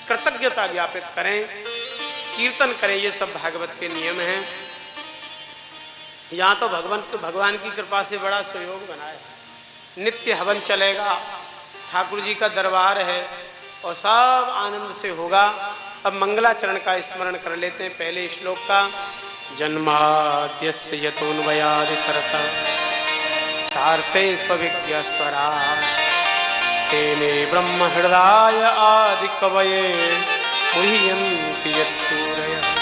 कृतज्ञता ज्ञापित करें, कीर्तन करें। ये सब भागवत के नियम हैं। यहाँ तो भगवान की कृपा से बड़ा सहयोग बना है। नित्य हवन चलेगा, ठाकुर जी का दरबार है और सब आनंद से होगा। अब मंगलाचरण का स्मरण कर लेते हैं। पहले श्लोक का, जन्माद्यस्य यतोऽन्वयादितरतः चार्ते स्वविज्ञस्वरा तेने ब्रह्म हृदय आदि कवये मुह्यन्ति यत्सूरयः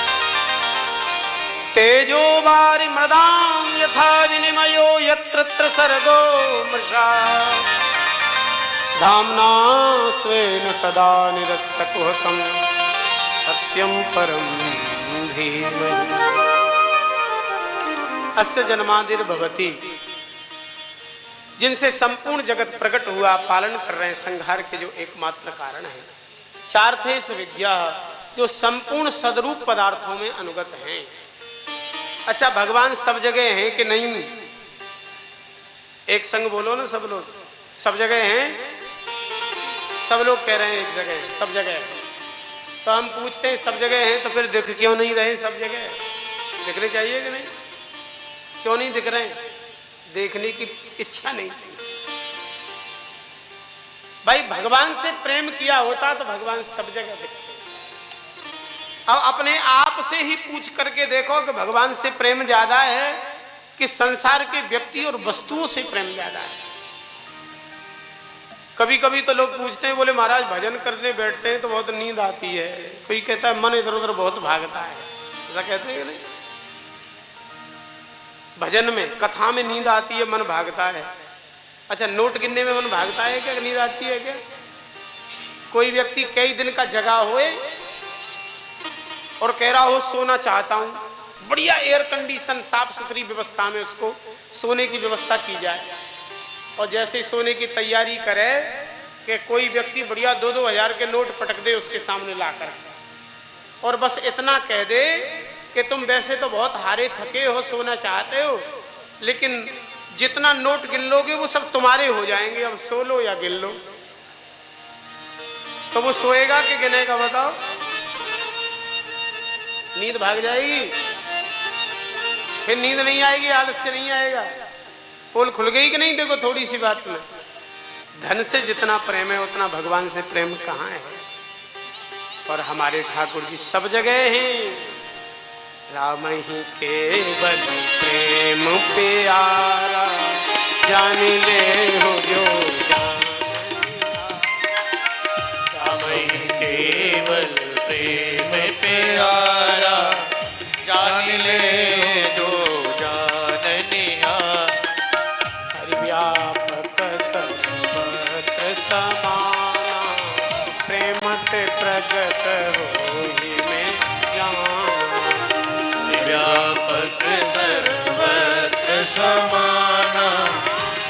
तेजो वारि मृदां यथा विनिमयो यत्र तत्र सर्गो मृषा धाम्ना स्वेन सदा निरस्तकुहकं सत्यं परं धीमहि। अस्य जन्मादिर्भवति, जिनसे संपूर्ण जगत प्रकट हुआ, पालन कर रहे हैं संहार के जो एकमात्र कारण है। चार्थेषु विद्या, जो संपूर्ण सदरूप पदार्थों में अनुगत हैं। अच्छा, भगवान सब जगह हैं कि नहीं? एक संग बोलो ना सब लोग। सब जगह हैं? सब लोग कह रहे हैं एक जगह है, सब जगह है। तो हम पूछते हैं सब जगह हैं तो फिर दिख क्यों नहीं रहे? सब जगह दिखने चाहिए कि नहीं? क्यों नहीं दिख रहे? देखने की इच्छा नहीं। भाई भगवान से प्रेम किया होता तो भगवान सब जगह दिखते। अब अपने आप से ही पूछ करके देखो कि भगवान से प्रेम ज्यादा है कि संसार के व्यक्ति और वस्तुओं से प्रेम ज्यादा है। कभी कभी तो लोग पूछते हैं, बोले महाराज भजन करने बैठते हैं तो बहुत नींद आती है। कोई कहता है मन इधर उधर बहुत भागता है, ऐसा कहते हैं कि नहीं? भजन में, कथा में नींद आती है, मन भागता है। अच्छा, नोट गिनने में मन भागता है क्या, नींद आती है क्या? कोई व्यक्ति कई दिन का जगा होए और कह रहा हो सोना चाहता हूं, बढ़िया एयर कंडीशन साफ सुथरी व्यवस्था में उसको सोने की व्यवस्था की जाए, और जैसे ही सोने की तैयारी करे कि कोई व्यक्ति बढ़िया 2-2 हजार के नोट पटक दे उसके सामने लाकर, और बस इतना कह दे कि तुम वैसे तो बहुत हारे थके हो, सोना चाहते हो, लेकिन जितना नोट गिन लोगे वो सब तुम्हारे हो जाएंगे, अब सो लो या गिन लो। तो वो सोएगा कि गिनेगा, बताओ? नींद भाग जाएगी, फिर नींद नहीं आएगी, आलस्य नहीं आएगा। पोल खुल गई कि नहीं? देखो थोड़ी सी बात में, धन से जितना प्रेम है उतना भगवान से प्रेम कहाँ है? और हमारे ठाकुर जी सब जगह हैं। राम ही केवल प्रेम प्यारा, जान ले हो जो राम ही केवल प्रेम प्यारा, जान ले जो जाननिया। हरि व्यापक सर्वत्र समाना, प्रेमत प्रगट होई में जाना। व्यापक सर्वत्र समाना,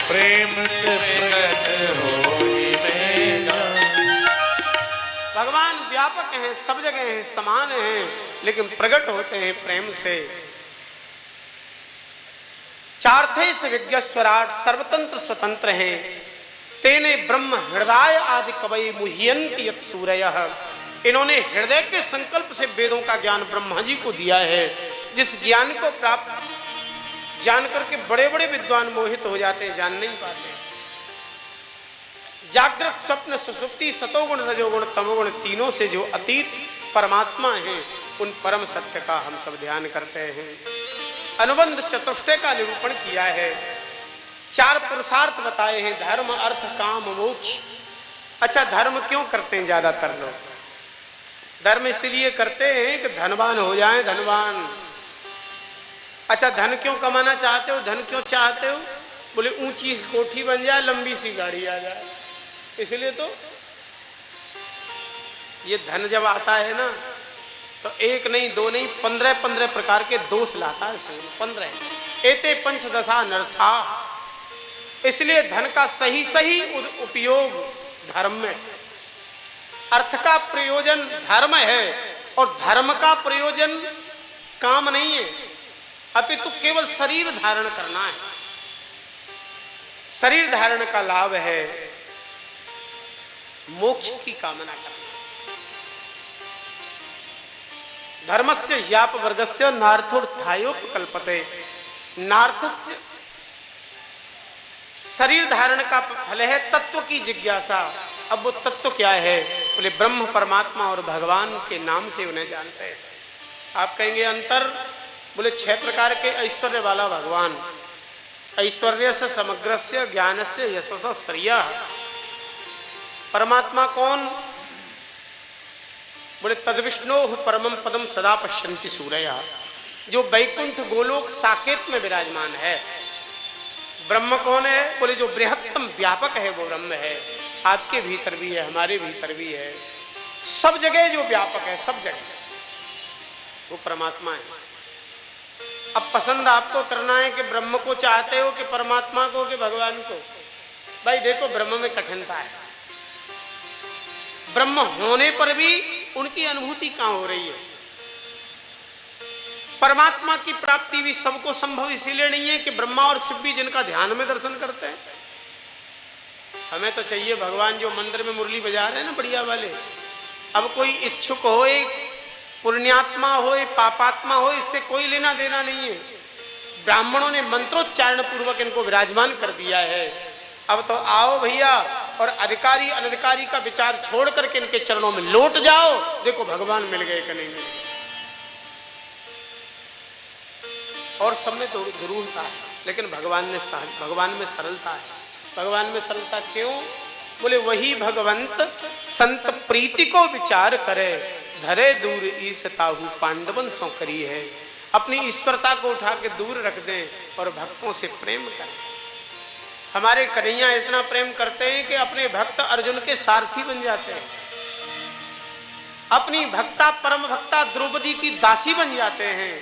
प्रेम प्रगट होई में जाना। भगवान व्यापक हैं, सब जगह हैं, समान हैं, लेकिन प्रकट होते हैं प्रेम से। चार्थे से विज्ञस्वराट, सर्वतंत्र स्वतंत्र हैं। तेने ब्रह्म हृदय आदि कवि मुह्यंति यत् सूरयः। इन्होंने हृदय के संकल्प से वेदों का ज्ञान ब्रह्मा जी को दिया है, जिस ज्ञान को प्राप्त जान करके बड़े बड़े विद्वान मोहित हो जाते हैं, जान नहीं पाते। जागृत स्वप्न सुषुप्ति सतोगुण रजोगुण तमोगुण तीनों से जो अतीत परमात्मा है, उन परम सत्य का हम सब ध्यान करते हैं। अनुबंध चतुष्टय का निरूपण किया है, 4 पुरुषार्थ बताए हैं, धर्म अर्थ काम मोक्ष। अच्छा, धर्म क्यों करते हैं ज्यादातर लोग? धर्म इसलिए करते हैं कि धनवान हो जाएं, धनवान। अच्छा, धन क्यों कमाना चाहते हो, धन क्यों चाहते हो? बोले ऊंची कोठी बन जाए, लंबी सी गाड़ी आ जाए, इसलिए तो। ये धन जब आता है ना, तो 1 नहीं 2 नहीं 15 प्रकार के दोष लाता है संग, 15 एते पंचदशा नर्था। इसलिए धन का सही सही उपयोग धर्म में। अर्थ का प्रयोजन धर्म है, और धर्म का प्रयोजन काम नहीं है, अपितु केवल शरीर धारण करना है। शरीर धारण का लाभ है मोक्ष की कामना करना। धर्मस्य ह्याप वर्गस्य नार्थोत्थायोपकल्पते। नार्थस्य शरीर धारण का फल है तत्व की जिज्ञासा। अब वो तत्व क्या है? बोले ब्रह्म परमात्मा और भगवान के नाम से उन्हें जानते हैं। आप कहेंगे अंतर? बोले 6 प्रकार के ऐश्वर्य वाला भगवान। ऐश्वर्य से समग्र से ज्ञान से यशस श्रिय। परमात्मा कौन? बोले तद विष्णु परमम पदम सदा पश्यन्ति सूरया, जो वैकुंठ गोलोक साकेत में विराजमान है। ब्रह्म कौन है? बोले जो बृहत्तम व्यापक है वो ब्रह्म है। आपके भीतर भी है, हमारे भीतर भी है, सब जगह जो व्यापक है, सब जगह वो परमात्मा है। अब पसंद आपको करना है कि ब्रह्म को चाहते हो कि परमात्मा को कि भगवान को। भाई देखो, ब्रह्म में कठिनता है। ब्रह्म होने पर भी उनकी अनुभूति कहां हो रही है। परमात्मा की प्राप्ति भी सबको संभव इसीलिए नहीं है कि ब्रह्मा और शिव भी जिनका ध्यान में दर्शन करते हैं। हमें तो चाहिए भगवान जो मंदिर में मुरली बजा रहे हैं ना बढ़िया वाले। अब कोई इच्छुक हो, एक पुण्यात्मा हो, एक पापात्मा हो, इससे कोई लेना देना नहीं है। ब्राह्मणों ने मंत्रोच्चारण पूर्वक इनको विराजमान कर दिया है। अब तो आओ भैया, और अधिकारी अनधिकारी का विचार छोड़ करके इनके चरणों में लौट जाओ, देखो भगवान मिल गए कि नहीं मिल गए। और सब में तो जरूरता है, लेकिन भगवान में सरलता है। भगवान में सरलता क्यों? बोले वही भगवंत संत प्रीति को विचार करे, धरे दूर ईस ताहू पांडवन सौ करी है। अपनी ईश्वरता को उठा के दूर रख दें और भक्तों से प्रेम करें। हमारे कन्हैया इतना प्रेम करते हैं कि अपने भक्त अर्जुन के सारथी बन जाते हैं, अपनी भक्ता परम भक्ता द्रौपदी की दासी बन जाते हैं,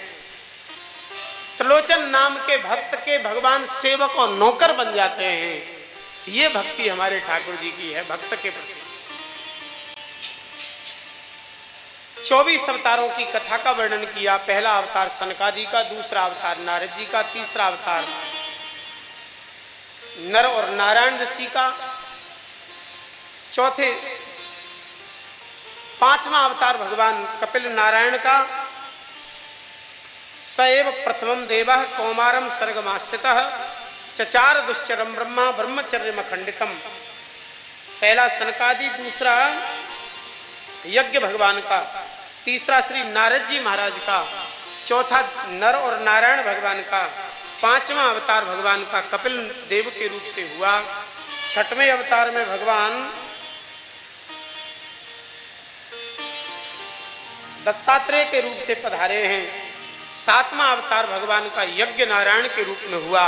त्रिलोचन नाम के भक्त के भगवान सेवक और नौकर बन जाते हैं। ये भक्ति हमारे ठाकुर जी की है भक्त के प्रति। 24 अवतारों की कथा का वर्णन किया। पहला अवतार सनकादि का, दूसरा अवतार नारद जी का, तीसरा अवतार नर और नारायण ऋषि का, पांचवा अवतार भगवान कपिल नारायण का। सएव प्रथमम देवः कौमारम सर्गमास्थितः चचार दुश्चरम ब्रह्मा ब्रह्मचर्यमखंडितम। पहला सनकादि, दूसरा यज्ञ भगवान का, तीसरा श्री नारद जी महाराज का, चौथा नर और नारायण भगवान का, पांचवा अवतार भगवान का कपिल देव के रूप से हुआ। छठवें अवतार में भगवान दत्तात्रेय के रूप से पधारे हैं। सातवां अवतार भगवान का यज्ञ नारायण के रूप में हुआ।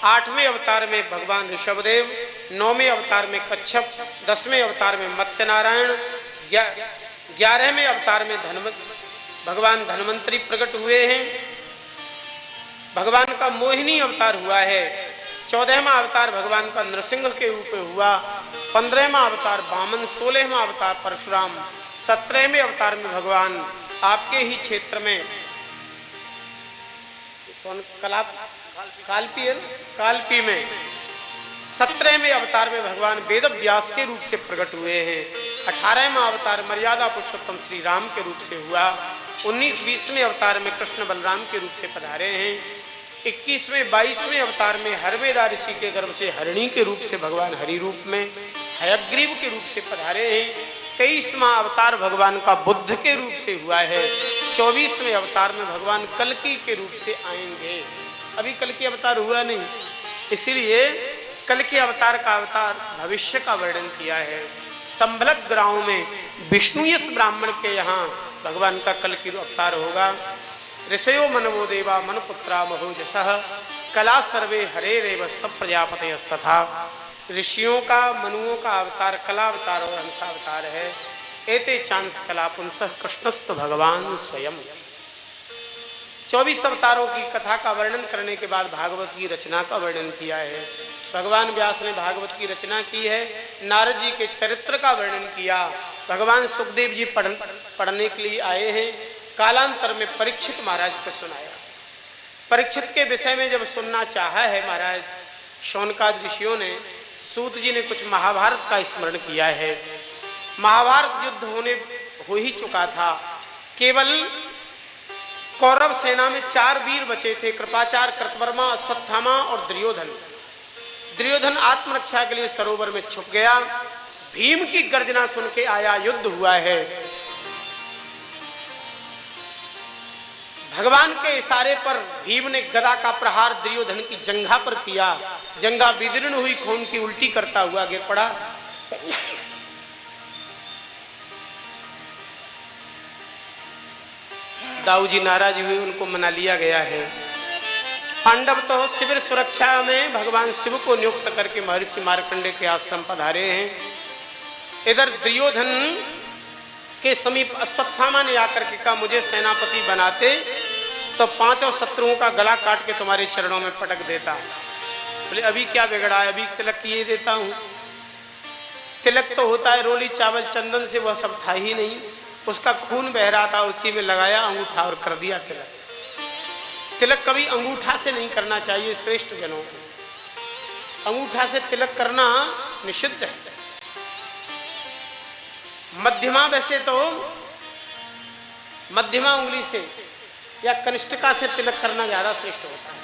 आठवें अवतार में भगवान ऋषभदेव, नौवें अवतार में कच्छप, 10वें अवतार में मत्स्य नारायण, 11वें अवतार में भगवान धन्वंतरी प्रकट हुए हैं। भगवान का मोहिनी अवतार हुआ है। 14वां अवतार भगवान का नरसिंह के रूप में हुआ। 15वां अवतार वामन, 16वां अवतार परशुराम, 17वें अवतार में भगवान आपके ही क्षेत्र में कालपी में 17वें अवतार में भगवान वेद व्यास के रूप से प्रकट हुए हैं। 18वां अवतार मर्यादा पुरुषोत्तम श्री राम के रूप से हुआ। 19-20वें अवतार में कृष्ण बलराम के रूप से पधारे हैं। 21वें-22वें अवतार में हरवेदा ऋषि के गर्भ से हरिणी के रूप से भगवान हरि रूप में हयग्रीव के रूप से पधारे हैं। 23वां अवतार भगवान का बुद्ध के रूप से हुआ है। 24वें अवतार में भगवान कल्कि के रूप से आएंगे। अभी कल्कि अवतार हुआ नहीं, इसीलिए कल्कि अवतार का अवतार भविष्य का वर्णन किया है। संभलक ग्राम में विष्णुयस ब्राह्मण के यहाँ भगवान का कल्कि अवतार होगा। ऋषयो मनवो देवा मनपुत्रा महोजसः कला सर्वे हरे रेव सब प्रजापतयस्तथा। ऋषियों का मनुओं का अवतार कला अवतार और हंसावतार है। एते चांस कला पुंसः कृष्णस्तु भगवान स्वयं। 24 अवतारों की कथा का वर्णन करने के बाद भागवत की रचना का वर्णन किया है। भगवान व्यास ने भागवत की रचना की है। नारद जी के चरित्र का वर्णन किया। भगवान सुखदेव जी पढ़ने के लिए आए हैं। कालांतर में परीक्षित महाराज को सुनाया। परीक्षित के विषय में जब सुनना चाहा है महाराज शौनकादि ऋषियों ने, सूत जी ने कुछ महाभारत का स्मरण किया है। महाभारत युद्ध हो ही चुका था। केवल कौरव सेना में 4 वीर बचे थे, कृपाचार्य, कृतवर्मा, अश्वत्थामा और दुर्योधन। दुर्योधन आत्मरक्षा के लिए सरोवर में छुप गया। भीम की गर्जना सुन के आया, युद्ध हुआ है। भगवान के इशारे पर भीम ने गदा का प्रहार दुर्योधन की जंघा पर किया। जंघा विदीर्ण हुई, खून की उल्टी करता हुआ गिर पड़ा। दाऊ जी नाराज हुए, उनको मना लिया गया है। पांडव तो शिविर सुरक्षा में भगवान शिव को नियुक्त करके महर्षि मार्कंडे के आश्रम पधारे हैं। इधर दुर्योधन के समीप अश्वत्थामा ने आकर के कहा, मुझे सेनापति बनाते तो 5 शत्रुओं का गला काट के तुम्हारे चरणों में पटक देता। बोले अभी क्या बिगड़ा है, अभी तिलक किए देता हूं। तिलक तो होता है रोली चावल चंदन से, वह सब था ही नहीं। उसका खून बह रहा था, उसी में लगाया अंगूठा और कर दिया तिलक। तिलक कभी अंगूठा से नहीं करना चाहिए श्रेष्ठ जनों को। अंगूठा से तिलक करना निषिद्ध है। मध्यमा, वैसे तो मध्यमा उंगली से या कनिष्ठिका से तिलक करना ज्यादा श्रेष्ठ होता है।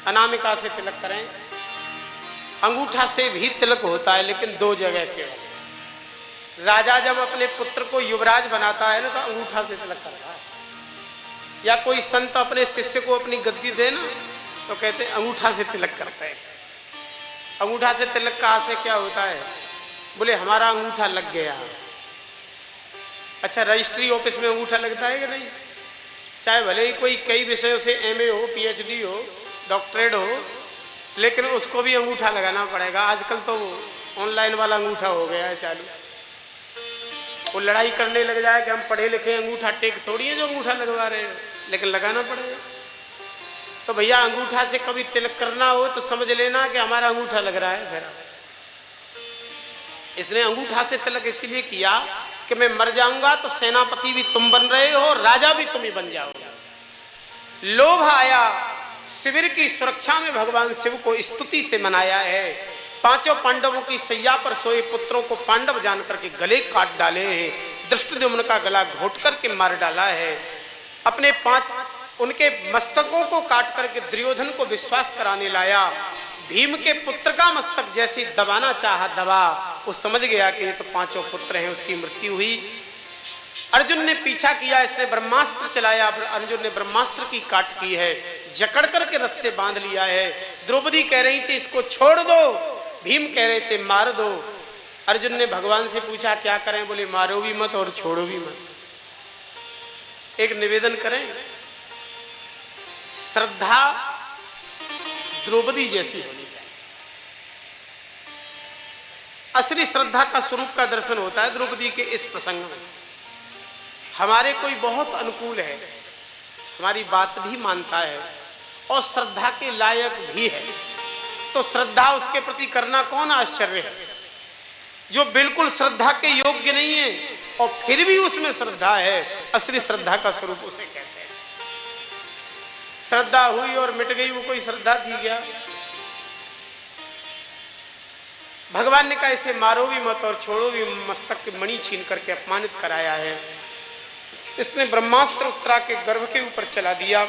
अनामिका से तिलक करें। अंगूठा से भी तिलक होता है, लेकिन 2 जगह केवल। राजा जब अपने पुत्र को युवराज बनाता है ना, तो अंगूठा से तिलक करता है। या कोई संत अपने शिष्य को अपनी गद्दी दे ना, तो कहते हैं अंगूठा से तिलक करते हैं। अंगूठा से तिलक का से क्या होता है? बोले हमारा अंगूठा लग गया। अच्छा, रजिस्ट्री ऑफिस में अंगूठा लगता है कि नहीं? चाहे भले ही कोई कई विषयों से एमए हो, पीएचडी हो, डॉक्टरेट हो, लेकिन उसको भी अंगूठा लगाना पड़ेगा। आजकल तो ऑनलाइन वाला अंगूठा हो गया है चालू। वो लड़ाई करने लग जाए कि हम पढ़े लिखे, अंगूठा टेक थोड़ी है जो अंगूठा लगवा रहे हैं, लेकिन लगाना पड़ेगा। तो भैया अंगूठा से कभी तिलक करना हो तो समझ लेना कि हमारा अंगूठा लग रहा है। फिर इसने अंगूठा से तिलक इसलिए किया कि मैं मर जाऊंगा तो सेनापति भी तुम बन रहे हो, राजा भी तुम ही बन जाओगे। लोभ आया, शिविर की सुरक्षा में भगवान शिव को स्तुति से मनाया है। पांचों पांडवों की सैया पर सोए पुत्रों को पांडव जान करके गले काट डाले हैं। धृष्टद्युम्न का गला घोट करके मार डाला है। अपने उनके मस्तकों को काट करके दुर्योधन को विश्वास कराने लाया। भीम के पुत्र का मस्तक जैसे दबाना चाहा, दबा, वो समझ गया कि ये तो पांचों पुत्र हैं, उसकी मृत्यु हुई। अर्जुन ने पीछा किया, इसने ब्रह्मास्त्र चलाया, अर्जुन ने ब्रह्मास्त्र की काट की है, जकड़ करके रथ से बांध लिया है। द्रौपदी कह रही थी इसको छोड़ दो, भीम कह रहे थे मार दो। अर्जुन ने भगवान से पूछा क्या करें, बोले मारो भी मत और छोड़ो भी मत। एक निवेदन करें, श्रद्धा द्रौपदी जैसी होनी चाहिए। असली श्रद्धा का स्वरूप का दर्शन होता है द्रौपदी के इस प्रसंग में। हमारे कोई बहुत अनुकूल है, हमारी बात भी मानता है और श्रद्धा के लायक भी है, तो श्रद्धा उसके प्रति करना कौन आश्चर्य है। जो बिल्कुल श्रद्धा के योग्य नहीं है और फिर भी उसमें श्रद्धा है, असली श्रद्धा का स्वरूप उसे कहते हैं। श्रद्धा हुई और मिट गई, वो कोई श्रद्धा थी क्या? भगवान ने कहा इसे मारो भी मत और छोड़ो भी, मस्तक की मणि छीन करके अपमानित कराया है। इसने ब्रह्मास्त्र उत्तरा के गर्भ के ऊपर चला दिया।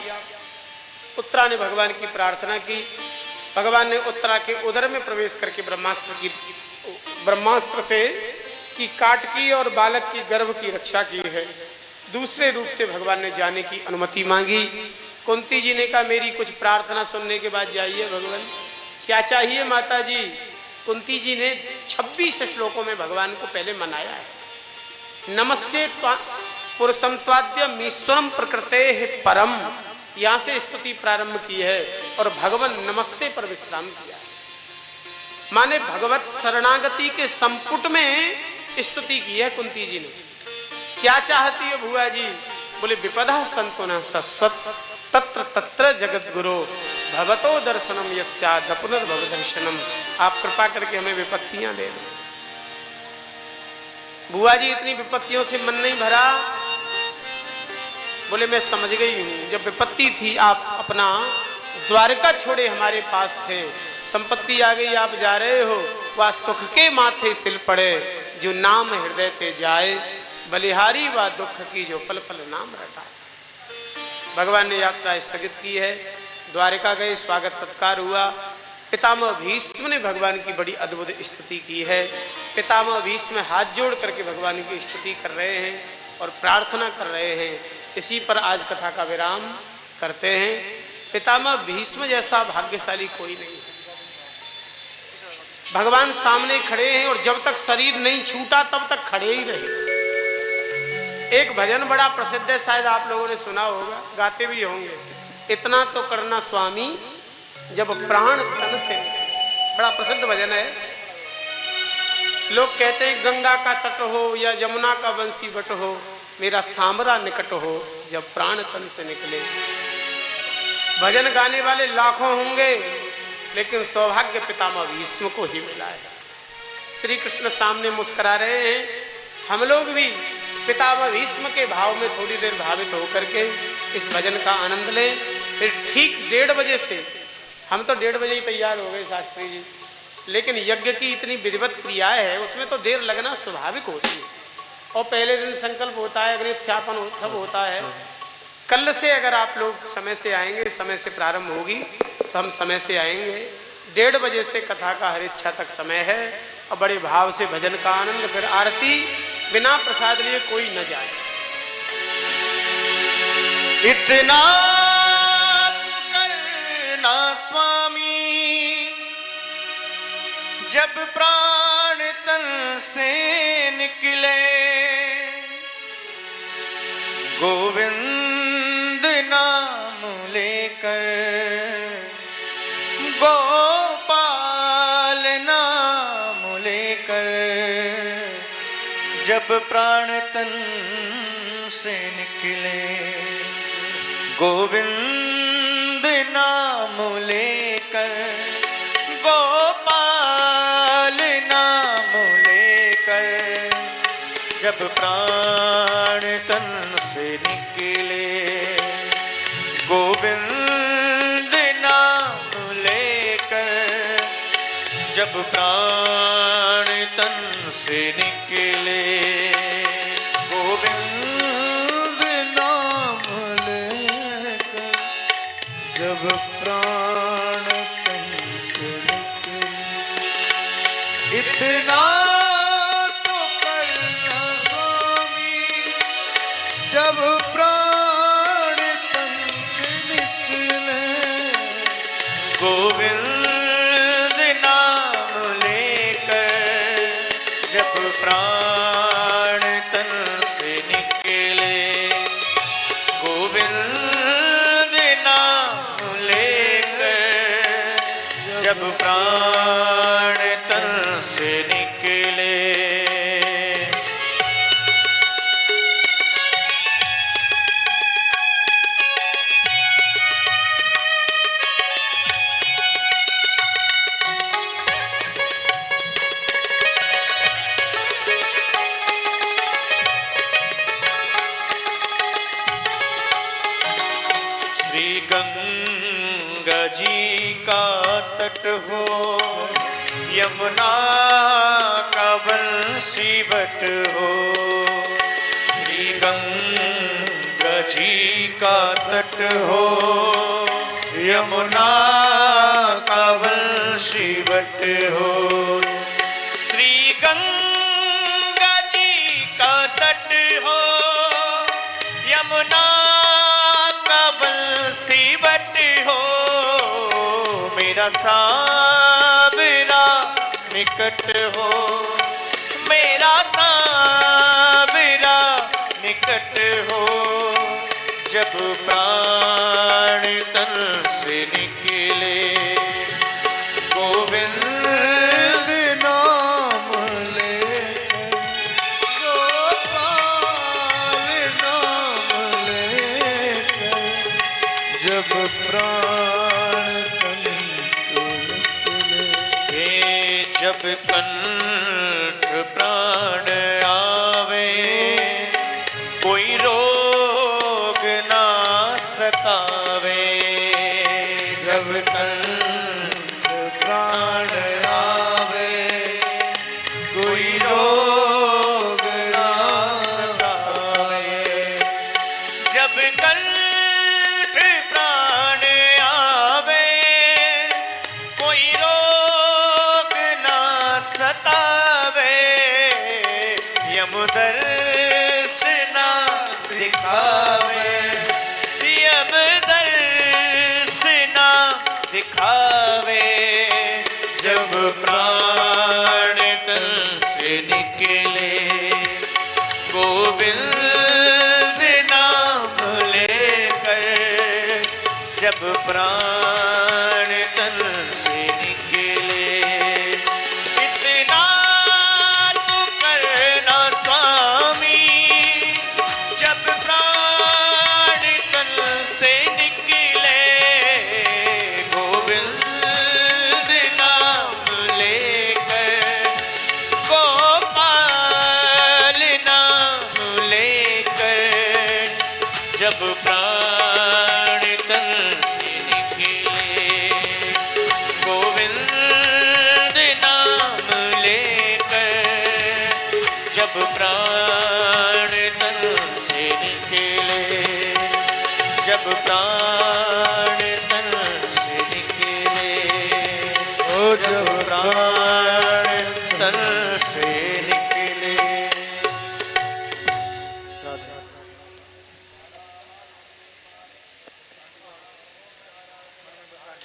उत्तरा ने भगवान की प्रार्थना की, भगवान ने उत्तरा के उदर में प्रवेश करके ब्रह्मास्त्र से की काट की और बालक की गर्भ की रक्षा की है। दूसरे रूप से भगवान ने जाने की अनुमति मांगी। कुंती जी ने कहा मेरी कुछ प्रार्थना सुनने के बाद जाइए भगवान। क्या चाहिए माता जी? कुंती जी ने 26 श्लोकों में भगवान को पहले मनाया है। नमस्ते पुरुषम त्वाद्यम ईश्वरम प्रकृते परम, यहाँ से स्तुति प्रारंभ की है और भगवान नमस्ते पर विश्राम किया है। माने भगवत शरणागति के संपुट में स्तुति की है कुंती जी ने। क्या चाहती है भुआ जी? बोले विपदा संतुना सस्वत तत्र तत्र जगत गुरु भगवतो दर्शनम यत्स्याद पुनर्भव दर्शनम। आप कृपा करके हमें विपत्तियां दे दो। बुआ जी इतनी विपत्तियों से मन नहीं भरा? बोले मैं समझ गई हूं, जब विपत्ति थी आप अपना द्वारका छोड़े हमारे पास थे, संपत्ति आ गई आप जा रहे हो, वह सुख के माथे सिल पड़े जो नाम हृदय थे जाए, बलिहारी व दुख की जो पल पल नाम रटा। भगवान ने यात्रा स्थगित की है, द्वारिका गए, स्वागत सत्कार हुआ। पितामह भीष्म ने भगवान की बड़ी अद्भुत स्तुति की है। पितामह भीष्म हाथ जोड़ करके भगवान की स्तुति कर रहे हैं और प्रार्थना कर रहे हैं। इसी पर आज कथा का विराम करते हैं। पितामह भीष्म जैसा भाग्यशाली कोई नहीं है। भगवान सामने खड़े हैं और जब तक शरीर नहीं छूटा तब तक खड़े ही रहे। एक भजन बड़ा प्रसिद्ध है, शायद आप लोगों ने सुना होगा, गाते भी होंगे। इतना तो करना स्वामी जब प्राण तन से, बड़ा प्रसिद्ध भजन है। लोग कहते हैं गंगा का तट हो या यमुना का बंसी बट हो, मेरा सांबरा निकट हो जब प्राण तन से निकले। भजन गाने वाले लाखों होंगे, लेकिन सौभाग्य पितामह भीष्म को ही मिला है। श्री कृष्ण सामने मुस्कुरा रहे हैं। हम लोग भी पितामह भीष्म के भाव में थोड़ी देर भावित होकर के इस भजन का आनंद लें। फिर ठीक 1:30 बजे से, हम तो 1:30 बजे ही तैयार हो गए शास्त्री जी, लेकिन यज्ञ की इतनी विधिवत क्रियाएं है, उसमें तो देर लगना स्वाभाविक होती है। और पहले दिन संकल्प होता है, अग्नि ख्यापन सब होता है। कल से अगर आप लोग समय से आएंगे, समय से प्रारंभ होगी तो हम समय से आएंगे। 1:30 बजे से कथा का हर इच्छा तक समय है और बड़े भाव से भजन का आनंद। फिर आरती बिना प्रसाद लिए कोई न जाए। इतना तू करना स्वामी जब प्राण तन से निकले, गोविंद लेकर गोपाल नाम लेकर जब प्राण तन से निकले गोविंद नाम लेकर गोपाल नाम लेकर जब प्राण तन से निकले गोविंद नाम लेकर जब प्राण तन से निकले गोविंद नाम लेकर जब प्राण तन से निकले इतना तो करना स्वामी जब प्राण तन से निकले गोविंद नाम लेकर जब प्राण तन से निकले गोविंद नाम लेकर जब प्राण तन से निकले श्री गंगा जी का तट हो यमुना का बंसी बट हो श्री गंगा जी का तट हो यमुना का बंसी बट हो श्री गंगा जी का तट हो यमुना बंसीवट हो मेरा सावरा निकट हो मेरा सावरा निकट हो जब प्राण तन से निकले गोविंद नाम लेकर गोपाल नाम लेकर जब प्राण तन से निकले जब कंठ प्राण आवे कोई रोग ना सतावे जब कंठ प्राण आवे कोई रोग ना सतावे जब कंठ प्राण आवे कोई रोग ना सतावे यमदर्शना दिखावे यमदर्शना दिखावे जब प्राण तन से निकले गोविंद नाम लेकर जब प्राण तन से निकले इतना तो करना स्वामी जब प्राण तन से निकले गोविंद नाम लेकर गोपाल नाम लेकर जब प्राण तन से निकले गोविंद नाम लेकर जब प्राण तन से निकले जब प्राण तन से निकले ओ जब प्राण तन से निकले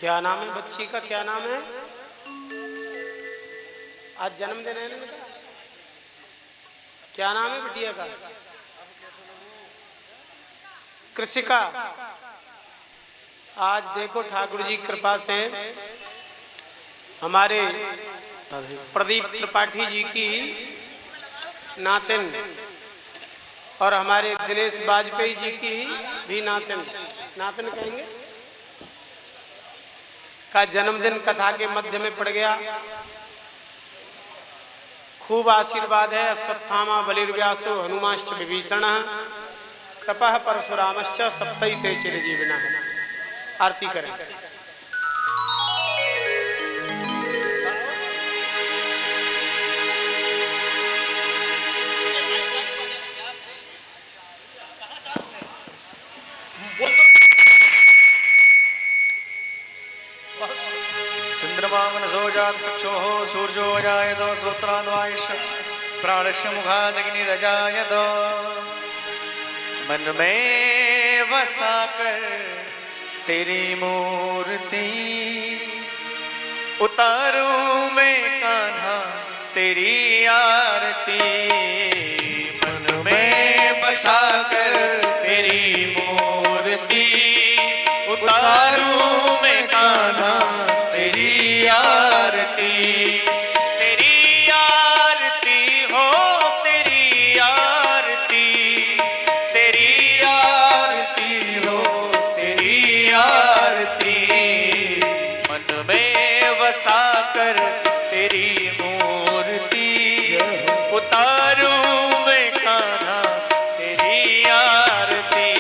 क्या नाम है बच्ची का? क्या नाम है? आज जन्मदिन है ना बेटा? क्या नाम है बिटिया का? कृषिका। आज देखो ठाकुर जी कृपा से हमारे प्रदीप त्रिपाठी जी की नातिन और हमारे दिनेश वाजपेयी जी की भी नातिन कहेंगे का जन्मदिन कथा के मध्य में पड़ गया। खूब आशीर्वाद है। अश्वत्थामा बलिर्व्यासो हनुमाश्च विभीषण तपः परशुरामश्च सप्तैते चिरजीविनः। आरती करें। चंद्रमा मनसो जात चक्षुः सूर्यो जायत श्रोत्राद्वायुष प्राणस्य मुखादग्निरजायत। मन में बसा कर तेरी मूर्ति उतारूं मैं कान्हा तेरी आरती। मन में बसा कर तेरी मूर्ति उतारूं मैं कान्हा तेरी आरती। तेरी आरती हो तेरी आरती, तेरी आरती हो तेरी आरती। मन में बसा कर तेरी मूर्ति उतारूं मैं कान्हा तेरी आरती।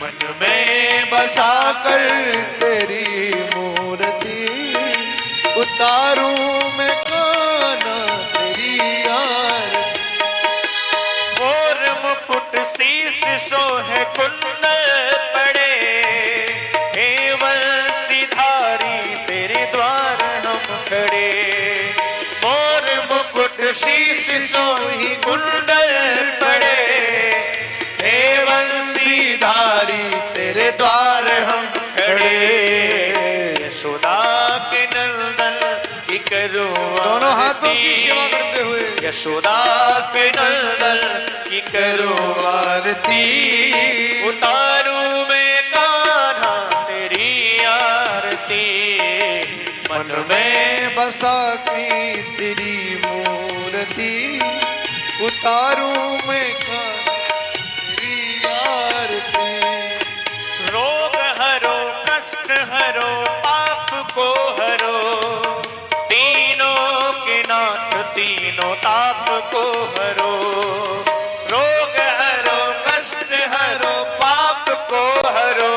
मन में बसा कर तेरी मूर्ति उतारूं मैं कान्हा तेरी आरती। मोर मुकुट शीश सोहे कुंडल पड़े, हे वंशीधारी तेरे द्वार हम खड़े। मोर मुकुट शीश सोही कुंडल पड़े, हे वंशीधारी तेरे द्वार हम खड़े। यशोदा के नंदन की करो दोनों हाथों की सेवा करते हुए यशोदा के नंदन की करो आरती। उतारूं मैं कान्हा तेरी आरती। मन में बसा की तेरी मूर्ति उतारूं मैं कान्हा तेरी आरती। रोग हरो कष्ट हरो पाप को हरो, तीनों के नाथ तीनों ताप को हरो। रोग हरो कष्ट हरो पाप को हरो,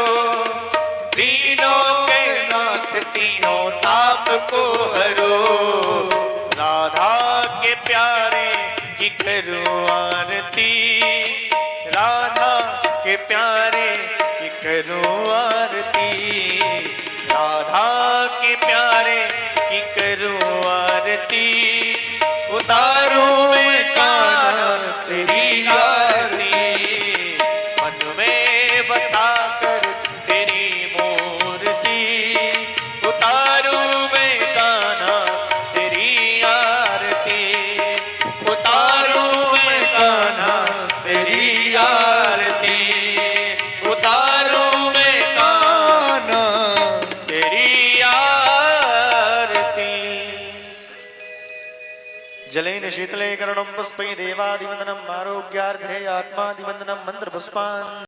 तीनों के नाथ तीनों ताप को हरो। राधा के प्यारे की करो आरती, राधा के प्यारे की करो आरती। राधा के प्यारे की करो आरती। उतारूं मैं कान्हा तेरी आरती। मन में बसा कर तेरी मूर्ति उतारूं मैं कान्हा तेरी आरती। उतारूं मैं कान्हा तेरी आरती। उतारूं मैं कान्हा तेरी आरती। जलेन शीतले करणं पुष्पै देवादिवन्दनम् आरोग्यार्थे आत्मादिवन्दनं मन्त्रपुष्पान्